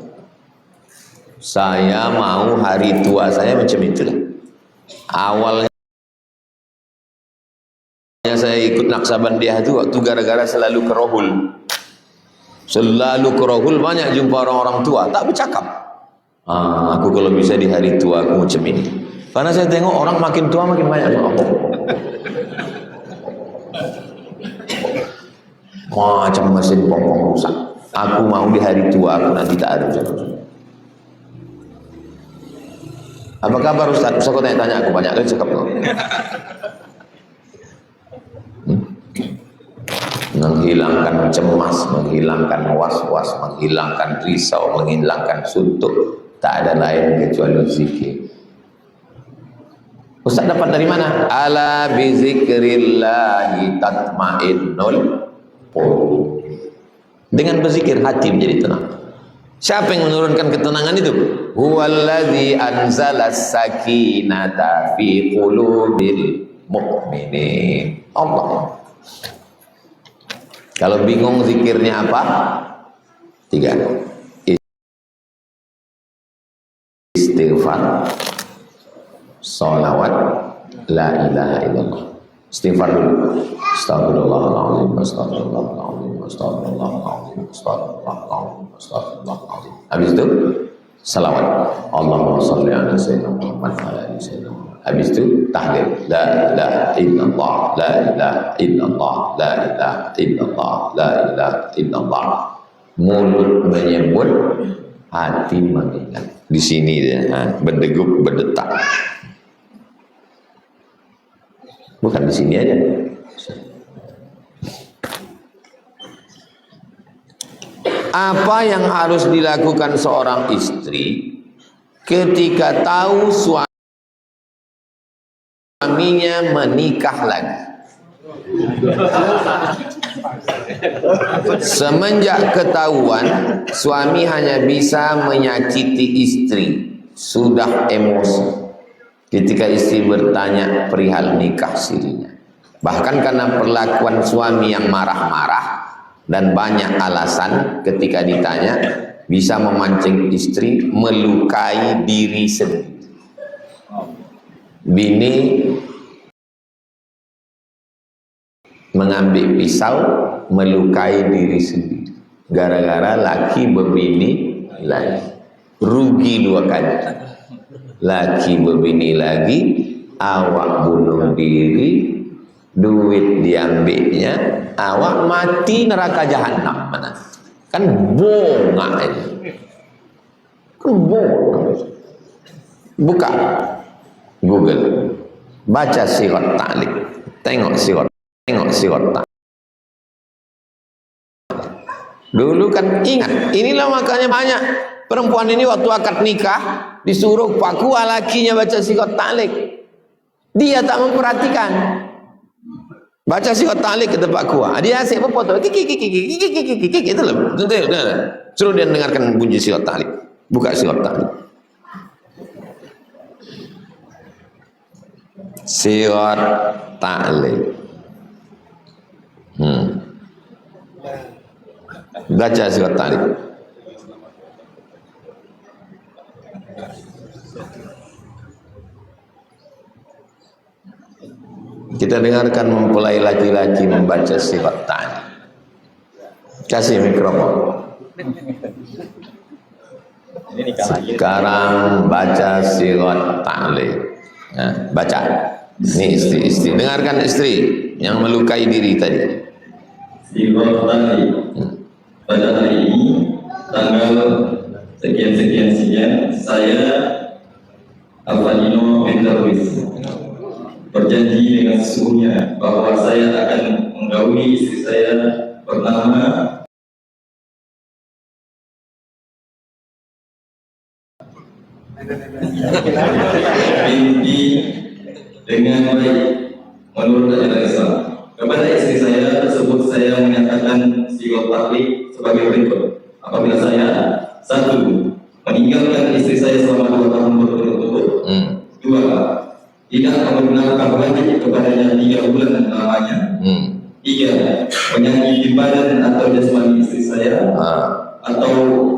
Saya mau hari tua saya macam itulah. Awalnya saya ikut Naqsabandiyah itu waktu gara-gara selalu ke Rohul. Selalu ke Rohul, banyak jumpa orang-orang tua, tak bercakap. Aku kalau bisa di hari tua aku macam ini. Karena saya tengok orang makin tua makin banyak. macam mesin pompong rusak. Aku mau di hari tua aku nanti tak ada urusan. Apa kabar Ustaz? Ustaz kau tanya aku banyak kali cakap kau. Menghilangkan cemas, menghilangkan was-was, menghilangkan risau, menghilangkan suntuk, tak ada lain kecuali zikir. Ustaz dapat dari mana? Ala bi zikrillahi tatmainnul qulub. Dengan berzikir hati menjadi tenang. Siapa yang menurunkan ketenangan itu? Huwallazi anzalas sakinata fi qulubil mu'minin. Allah. Kalau bingung zikirnya apa? 3. Istighfar, sholawat, la ilaha illallah. Istighfar dulu. Astagfirullahaladzim, astagfirullahaladzim, astagfirullahaladzim, astagfirullahaladzim, astagfirullahaladzim. Habis itu salawat. Allahumma sholli ala sayyidina Muhammad wa ala ali sayyidina Muhammad. Habis itu tahlil. La ilaha illallah, la ilaha illallah, la ilaha illallah, la ilaha illallah. Mulut menyebut, hati mengingat. Di sini dia, berdegup, berdetak. Bukan di sini aja. Apa yang harus dilakukan seorang istri ketika tahu suaminya menikah lagi? Semenjak ketahuan suami hanya bisa menyakiti istri, sudah emosi ketika istri bertanya perihal nikah sirinya. Bahkan karena perlakuan suami yang marah-marah dan banyak alasan ketika ditanya, bisa memancing istri melukai diri sendiri. Bini mengambil pisau melukai diri sendiri gara-gara laki berbini lagi. Rugi 2 kali. Laki berbini lagi, awak bunuh diri, duit diambilnya, awak mati neraka jahanam. Mana? Kan bongak ini. Kan bongak. Buka Google, baca sirat ta'liq, tengok sirat ta'liq. Dulu kan ingat, inilah makanya banyak perempuan ini waktu akad nikah disuruh pakua lakinya baca sirat ta'liq. Dia tak memperhatikan. Baca sirat ta'liq kata Pak Kua. Dia asyik berfoto. Itu loh. Suruh dia dengarkan bunyi sirat ta'liq. Buka sirat ta'liq. Sirat ta'liq. Baca sirat ta'liq. Kita dengarkan mempelai laki-laki membaca sirat ta'liq. Kasih mikrofon. Sekarang baca sirat ta'liq. Nah, baca. Ini istri. Dengarkan istri yang melukai diri tadi. Sirat ta'liq. Pada hari ini tanggal sekian saya Alvanino Mendarwis berjanji dengan sesungguhnya bahwa saya akan menggauli istri saya bernama binti dengan baik menurut ajaran Islam. Kepada istri saya tersebut saya menyatakan sirat ta'liq sebagai berikut. Apabila saya 1. meninggalkan istri saya selama 2 tahun berturut-turut. 2. tidak membenarkan wajib kepadanya 3 bulan lamanya. 3. menyakiti badan atau jasmani istri saya. Atau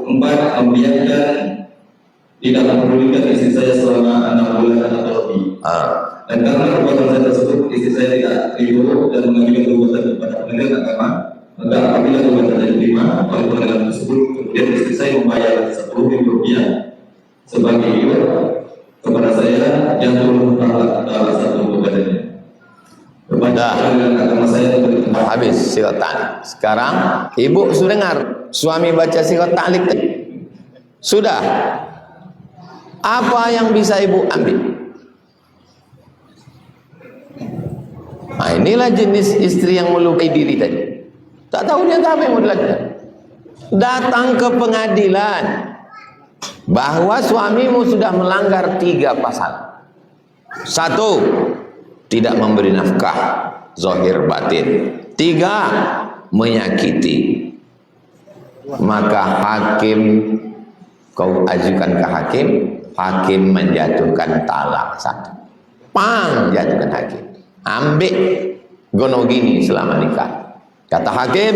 4. membiarkan tidak mempedulikan istri saya selama 6 bulan atau lebih. Dan karena perbuatan saya tersebut istri saya tidak ridho dan mengajukan perbuatan kepada pengadilan agama, maka apabila perbuatan saya diterima oleh pengadilan tersebut, kemudian istri saya membayar 10.000 rupiah sebagai iuran kepada saya yang turun talak salah satu kepadanya. Kepada pengadilan agama saya habis sirat ta'liq. Sekarang ibu sudah dengar suami baca sirat ta'liq tadi? Sudah. Apa yang bisa ibu ambil? Nah, inilah jenis istri yang melukai diri tadi. Tak tahu dia apa yang mau dilakukan. Datang ke pengadilan bahwa suamimu sudah melanggar 3 pasal. 1, tidak memberi nafkah zahir batin. 3, menyakiti. Maka hakim, kau ajukan ke hakim, hakim menjatuhkan talak 1. Pang, jatuhkan hakim. Ambil gono gini selama nikah. Kata hakim,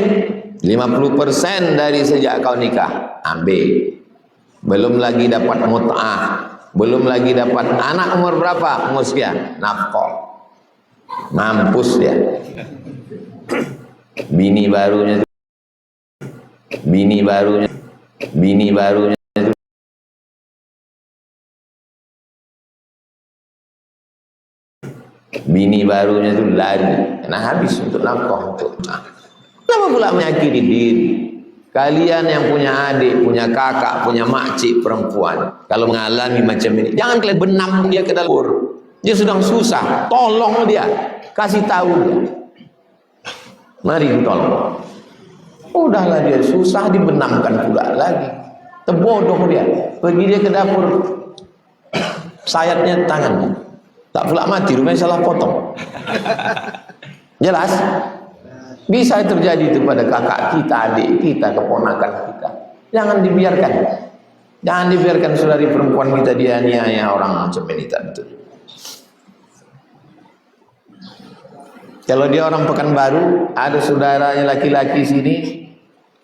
50% dari sejak kau nikah, ambil. Belum lagi dapat mut'ah, belum lagi dapat anak umur berapa? Umur sekian, nafkah. Mampus dia. Bini barunya itu lari, nah habis untuk nafkah. Kenapa pula menyakiti diri? Kalian yang punya adik, punya kakak, punya makcik perempuan, kalau mengalami macam ini, jangan kalian benam dia ke dalam kubur. Dia sedang susah, tolong dia, kasih tahu dia. Mari tolong. Udahlah dia susah, dibenamkan pula lagi. Terbodoh dia, pergi dia ke dapur, sayatnya tangannya. Tak pula mati, rumahnya salah potong. Jelas? Bisa terjadi itu pada kakak kita, adik kita, keponakan kita. Jangan dibiarkan. Jangan dibiarkan saudari perempuan kita dianiaya orang macam ini, tak betul. Kalau dia orang Pekanbaru, ada saudaranya laki-laki sini,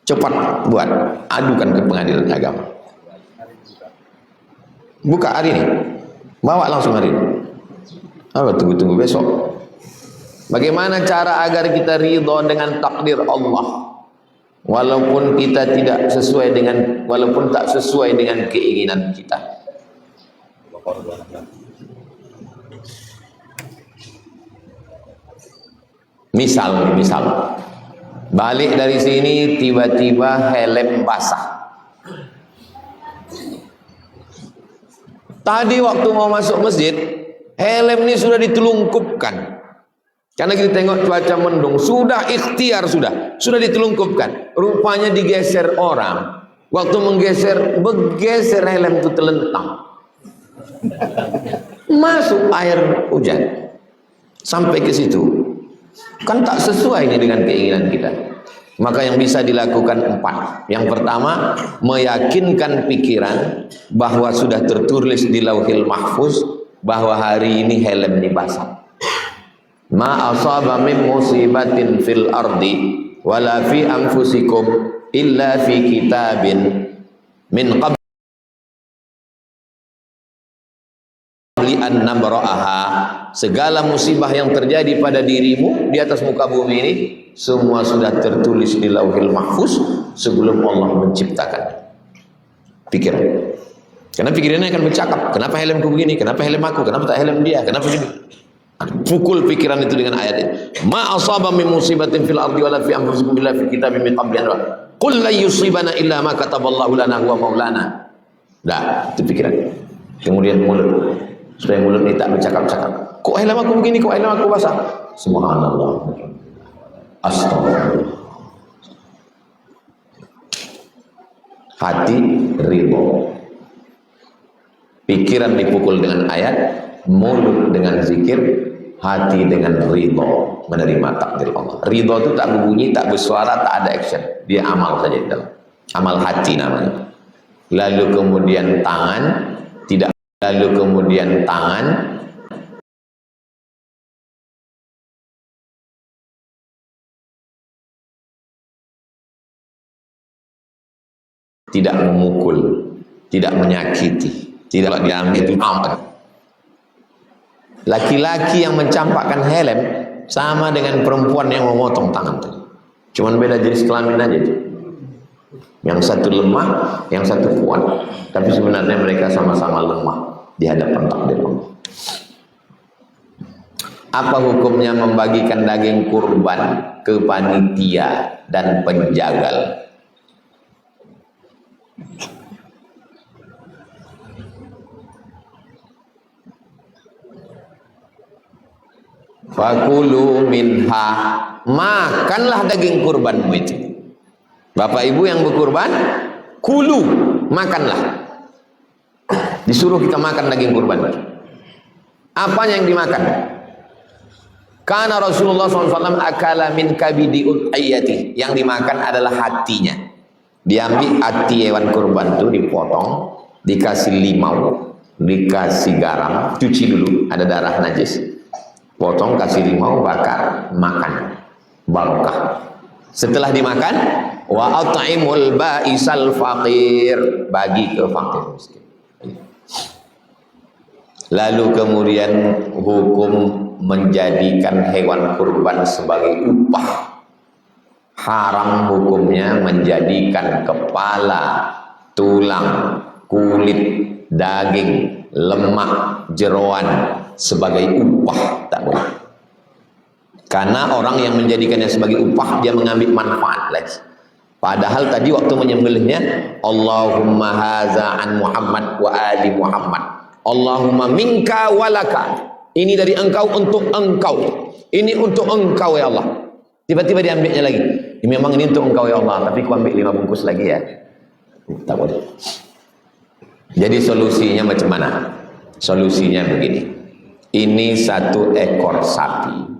cepat buat, adukan ke pengadilan agama. Buka hari ini, bawa langsung hari ini. Apa tunggu besok? Bagaimana cara agar kita ridho dengan takdir Allah, walaupun kita tidak sesuai dengan, walaupun tak sesuai dengan keinginan kita. Misal balik dari sini tiba-tiba helm basah. Tadi waktu mau masuk masjid, helm ini sudah ditelungkupkan. Karena kita tengok cuaca mendung, sudah ikhtiar, sudah ditelungkupkan. Rupanya digeser orang. Waktu bergeser helm itu terlentang. Masuk air hujan. Sampai ke situ. Kan tak sesuai ini dengan keinginan kita. Maka yang bisa dilakukan 4. Yang pertama, meyakinkan pikiran bahwa sudah tertulis di Lauhil Mahfuz bahwa hari ini helm ini basah. Ma asaba min musibatin fil ardi wala fi anfusikum illa fi kitabin min qabli an nabra'aha. Segala musibah yang terjadi pada dirimu di atas muka bumi ini semua sudah tertulis di Lauhil Mahfuz sebelum Allah menciptakan. Pikiran. Karena pikirannya akan bercakap, kenapa helmku begini, kenapa helm aku, kenapa tak helm dia, kenapa begini. Pukul pikiran itu dengan ayat ini. Ma asaba min musibatin fil ardi wala fi anfusikum illa fi kitabim min qabli an qul la yusibana illa ma kataballahu lana huwa maulana. Dah, itu pikiran. Kemudian mulut. Supaya mulut ini tak bercakap-cakap. Kok helm aku begini, kok helm aku basah? Subhanallah. Astagfirullah. Hati ridho. Pikiran dipukul dengan ayat, mulut dengan zikir, hati dengan ridho, menerima takdir Allah. Ridho itu tak berbunyi, tak bersuara, tak ada action. Dia amal saja di dalam. Amal hati namanya. Lalu kemudian tangan, tidak memukul, tidak menyakiti, tidak diambil itu amat. Laki-laki yang mencampakkan helm sama dengan perempuan yang memotong tangan tadi. Cuman beda jenis kelamin aja itu. Yang satu lemah, yang satu kuat. Tapi sebenarnya mereka sama-sama lemah di hadapan takdir Allah. Apa hukumnya membagikan daging kurban ke panitia dan penjagal? Fakulu minha, makanlah daging kurbanmu itu. Bapak ibu yang berkurban, kulu, makanlah. Disuruh kita makan daging kurban. Apa yang dimakan? Karena Rasulullah SAW akala min kabidi udhiyati, yang dimakan adalah hatinya. Diambil hati hewan kurban itu, dipotong, dikasih limau, dikasih garam, cuci dulu, ada darah najis. Potong, kasih limau, bakar, makan, barokah. Setelah dimakan, wa at'imul ba'isal faqir, bagi ke fakir miskin. Lalu kemudian hukum menjadikan hewan kurban sebagai upah. Haram hukumnya menjadikan kepala, tulang, kulit, daging, lemak, jeroan sebagai upah, tak boleh. Karena orang yang menjadikannya sebagai upah, dia mengambil manfaat lagi. Padahal tadi waktu menyembelihnya, Allahumma haza an Muhammad wa ali Muhammad, Allahumma minka walaka, ini dari engkau untuk engkau, ini untuk engkau ya Allah. Tiba-tiba diambilnya lagi, memang ini untuk engkau ya Allah, tapi ku ambil 5 bungkus lagi ya, tak boleh. Jadi solusinya macam mana? Solusinya begini, ini 1 ekor sapi.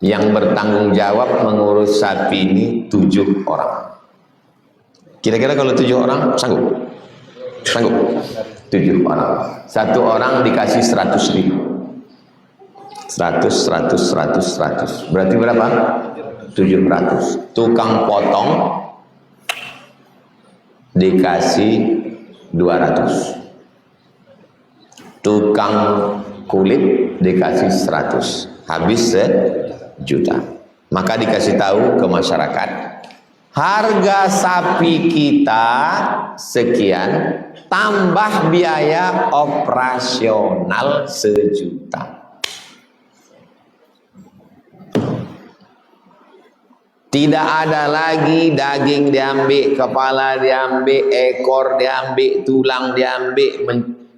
Yang bertanggung jawab mengurus sapi ini 7 orang. Kira-kira kalau 7 orang sanggup? Sanggup? 7 orang. 1 orang dikasih 100.000. 100. Berarti berapa? 700. Tukang potong dikasih 200. Tukang kulit dikasih 100. Habis 1 juta. Maka dikasih tahu ke masyarakat, harga sapi kita sekian tambah biaya operasional 1 juta. Tidak ada lagi daging diambil, kepala diambil, ekor diambil, tulang diambil,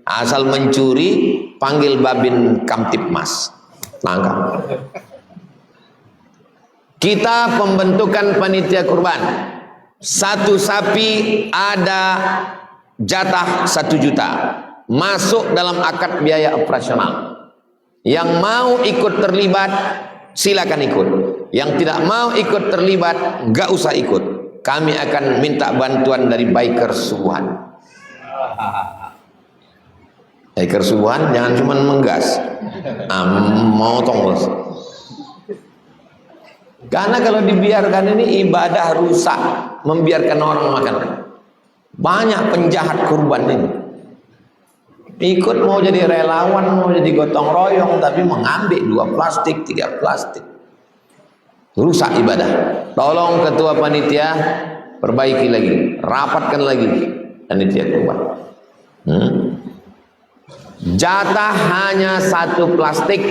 asal mencuri panggil Babin Kamtipmas, tangkap. Kita pembentukan panitia kurban, 1 sapi ada jatah 1 juta, masuk dalam akad biaya operasional. Yang mau ikut terlibat silakan ikut, yang tidak mau ikut terlibat nggak usah ikut. Kami akan minta bantuan dari biker subuhan. Biker subuhan jangan cuma menggas, motong. Karena kalau dibiarkan ini ibadah rusak, membiarkan orang makan. Banyak penjahat kurban ini. Ikut mau jadi relawan, mau jadi gotong royong, tapi mengambil 2 plastik, 3 plastik. Rusak ibadah. Tolong ketua panitia perbaiki lagi, rapatkan lagi panitia kurban. Jatah hanya 1 plastik,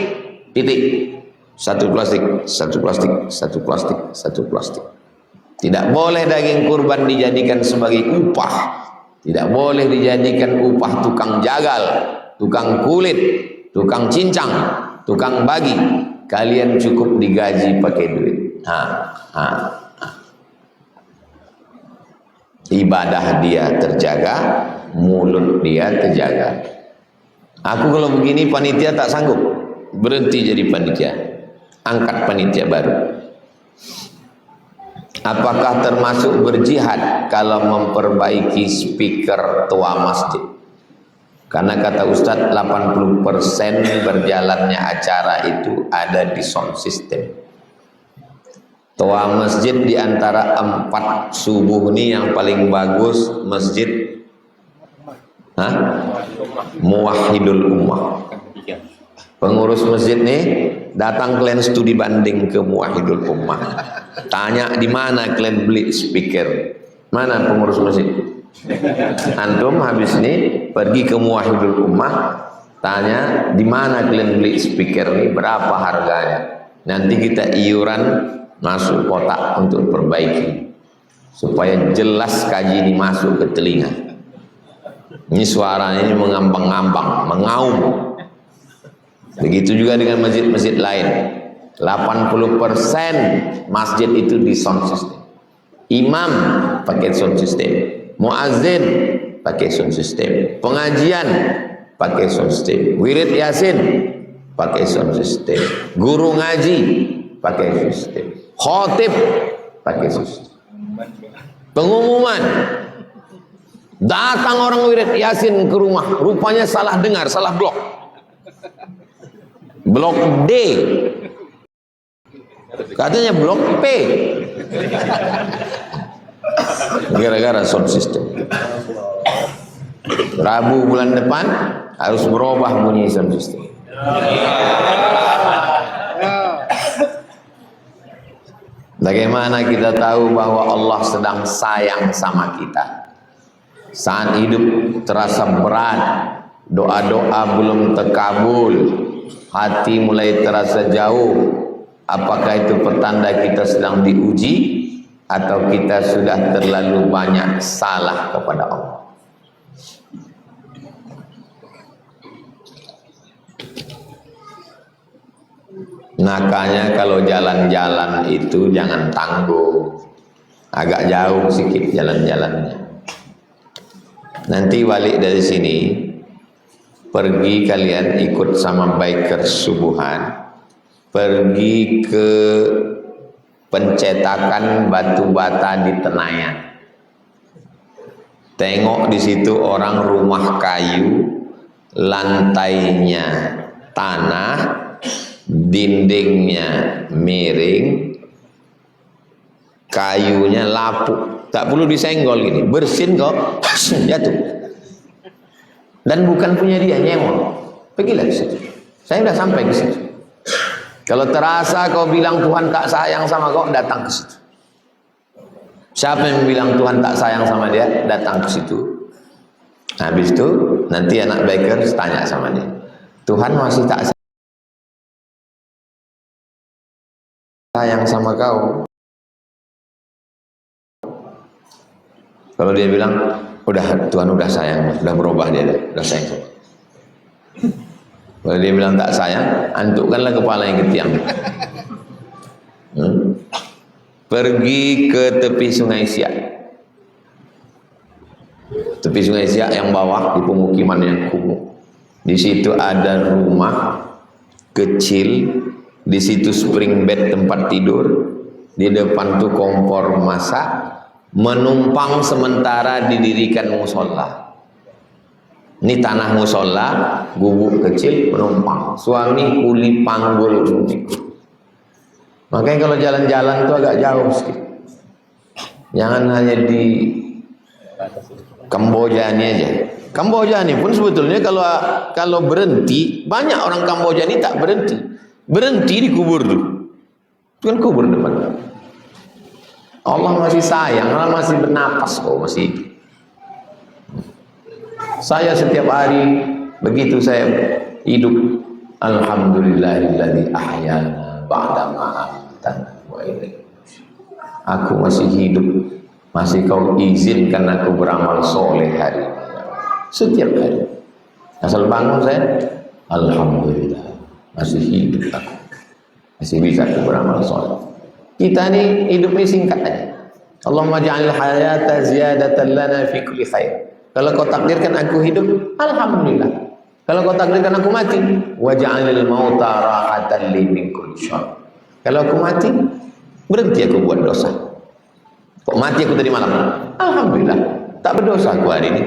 titik. 1 plastik, 1 plastik, 1 plastik, 1 plastik. Tidak boleh daging kurban dijadikan sebagai upah. Tidak boleh dijadikan upah tukang jagal, tukang kulit, tukang cincang, tukang bagi. Kalian cukup digaji pakai duit. Ibadah dia terjaga, mulut dia terjaga. Aku kalau begini panitia tak sanggup, berhenti jadi panitia, angkat panitia baru. Apakah termasuk berjihad kalau memperbaiki speaker tua masjid? Karena kata Ustadz 80% berjalannya acara itu ada di sound system. Tua masjid di antara 4 subuh ini yang paling bagus masjid Muwahhidul Ummah. Pengurus masjid nih datang kalian studi banding ke Muwahhidul Ummah. Tanya di mana kalian beli speaker? Mana pengurus masjid? Antum habis ini pergi ke Muwahhidul Ummah, tanya, di mana kalian beli speaker ini, berapa harganya? Nanti kita iuran masuk kotak untuk perbaiki, supaya jelas kaji ini masuk ke telinga. Ini suaranya ini mengambang-ngambang, mengaum. Begitu juga dengan masjid-masjid lain. 80% masjid itu di sound system. Imam pakai sound system, muazzin pakai sound system, pengajian pakai sound system, wirid yasin pakai sound system, guru ngaji pakai sound system, khotib pakai sound system. Pengumuman, datang orang wirid yasin ke rumah, rupanya salah dengar, salah blok. Blok D, katanya blok P, gara-gara sound system. Rabu bulan depan harus berubah bunyi sound system. Bagaimana kita tahu bahwa Allah sedang sayang sama kita? Saat hidup terasa berat, doa-doa belum terkabul, hati mulai terasa jauh. Apakah itu pertanda kita sedang diuji, atau kita sudah terlalu banyak salah kepada Allah? Makanya kalau jalan-jalan itu jangan tanggung, agak jauh sedikit jalan-jalannya. Nanti balik dari sini, pergi kalian ikut sama biker subuhan, pergi ke pencetakan batu bata di Tenayan. Tengok di situ orang rumah kayu, lantainya tanah, dindingnya miring, kayunya lapuk, tak perlu disenggol gini, bersin kok jatuh. Dan bukan punya dia, nyewa. Pergilah ke situ. Saya sudah sampai ke situ. Kalau terasa kau bilang Tuhan tak sayang sama kau, datang ke situ. Siapa yang bilang Tuhan tak sayang sama dia, datang ke situ. Habis itu nanti anak biker tanya sama dia, Tuhan masih tak sayang sama kau? Kalau dia bilang, udah Tuhan udah sayang, udah berubah dia, udah sayang sama. Kalau dia bilang tak sayang, antukkanlah kepala yang ke tiang. Pergi ke tepi Sungai Siak. Tepi Sungai Siak yang bawah, di pemukiman yang kumuh. Di situ ada rumah kecil, di situ spring bed tempat tidur, di depan tuh kompor masak, menumpang sementara didirikan musola. Ini tanah musola, gubuk kecil, penumpang. Suami kuli panggul. Makanya kalau jalan-jalan itu agak jauh sedikit. Jangan hanya di Kamboja ini aja. Kamboja ini pun sebetulnya kalau berhenti, banyak orang Kamboja ini tak berhenti. Berhenti di kubur tuh. Itu kan kubur depan. Allah masih sayang, Allah masih bernapas kok, masih. Saya setiap hari begitu saya hidup, alhamdulillahilladzi ahyana ba'da ma amatana wa ilaihi. Aku masih hidup, masih kau izinkan aku beramal soleh hari ini. Setiap hari. Asal bangun saya, alhamdulillah masih hidup aku, masih bisa aku beramal soleh. Kita ini hidupnya singkat aja. Allahumma ja'al hayata ziyadatan lana fi kulli khair. Kalau kau takdirkan aku hidup, alhamdulillah. Kalau kau takdirkan aku mati, waj'alil mauta rahatan li min kulli syarr. Kalau aku mati, berhenti aku buat dosa. Kok mati aku tadi malam? Alhamdulillah, tak berdosa aku hari ini.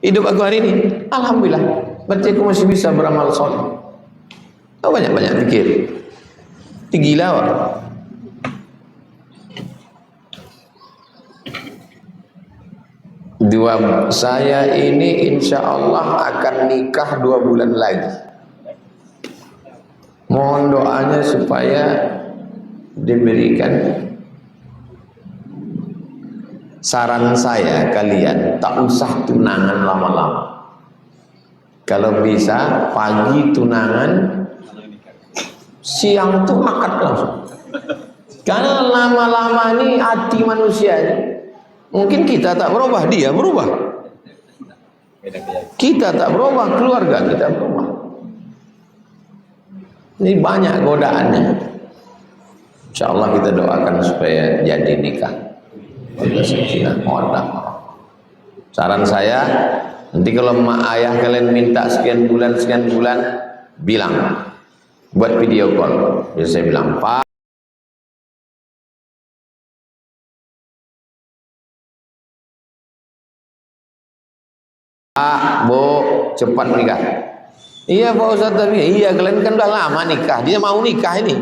Hidup aku hari ini, alhamdulillah. Berarti aku masih bisa beramal soleh. Kau banyak-banyak pikir. Gila wak. Saya ini insya Allah akan nikah 2 bulan lagi. Mohon doanya supaya diberikan. Saran saya kalian tak usah tunangan lama-lama. Kalau bisa pagi tunangan, siang tuh akad langsung. Karena lama-lama ini hati manusia ini, mungkin kita tak berubah, dia berubah. Kita tak berubah, keluarga kita berubah. Ini banyak godaannya. Insya Allah kita doakan supaya jadi nikah. Saran saya, nanti kalau mak ayah kalian minta sekian bulan, bilang, buat video call. Biasa saya bilang, Pak, Bu, cepat nikah. Iya Pak Ustaz, tapi iya kalian kan udah lama nikah, dia mau nikah ini.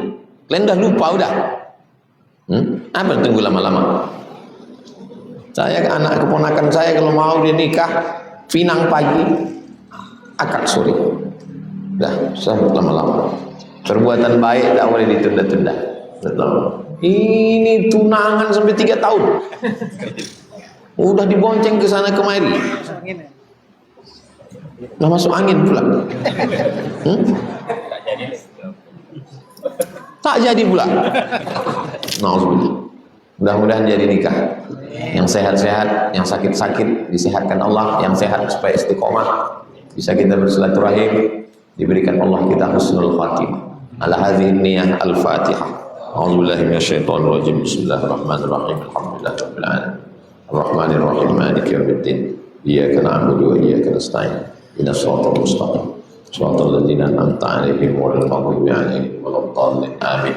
Kalian udah lupa udah. Apa tunggu lama-lama? Saya anak keponakan saya kalau mau dia nikah, pinang pagi, akad sore. Dah, sambut lama-lama. Perbuatan baik tak boleh ditunda-tunda. Ini tunangan sampai 3 tahun. Udah dibonceng ke sana kemari. Udah masuk angin pula. Tak jadi pula. Nauzubillah. Mudah-mudahan jadi nikah. Yang sehat-sehat, yang sakit-sakit disehatkan Allah, yang sehat supaya istiqomah. Bisa kita bersilaturahim, diberikan Allah kita husnul khatimah. Ala hadhihi niyyah al-Fatihah. A'udzubillahi minasyaitonir rajim. Bismillahirrahmanirrahim. Alhamdulillahirabbil alamin. Arrahmanir rahim. Maliki yaumiddin. Iyyaka na'budu wa iyyaka nasta'in. Ihdinas siratal mustaqim. Shiratal ladzina an'amta 'alaihim ghairil maghdubi 'alaihim waladdallin. Amin.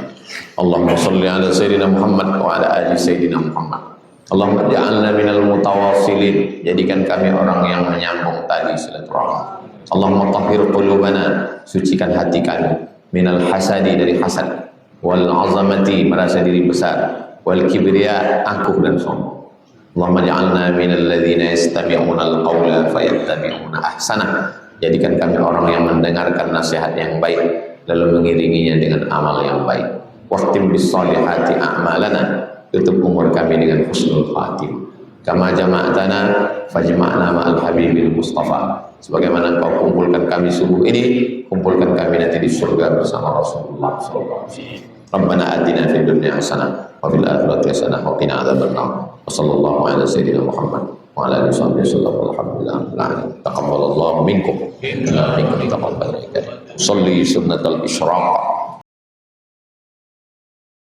Allahumma shalli 'ala sayyidina Muhammad wa 'ala ali sayyidina Muhammad. Allahumma ja'alna minal mutawassilin. Jadikan kami orang yang menyambung tali silaturahmi. Allahumma tahhir qulubana. Sucikan hati kami minal hasadi, dari hasad, wal 'azamati, merasa diri besar, wal kibriya, angkuh dan sombong. Allahumma ja'alna minal ladzina yastami'una al-qawla fayattabi'una ahsana. Jadikan kami orang yang mendengarkan nasihat yang baik lalu mengiringinya dengan amal yang baik. Waqtim bis solihati a'malana. Tutup umur kami dengan husnul khatimah. Kama jama'tana fajma'na ma'al habibil mustafa. Sebagaimana Engkau kumpulkan kami subuh ini, kumpulkan kami nanti di surga bersama Rasulullah sallallahu alaihi wasallam. Rabbana atina fid dunya hasanah wa fil akhirati hasanah wa qina adzabannar. Sallallahu ala sayyidina Muhammad wa ala alihi wasallam. Alhamdulillah. Taqabbalallahu minkum. Minkum taqabbal. Salli sunnatal isyraq.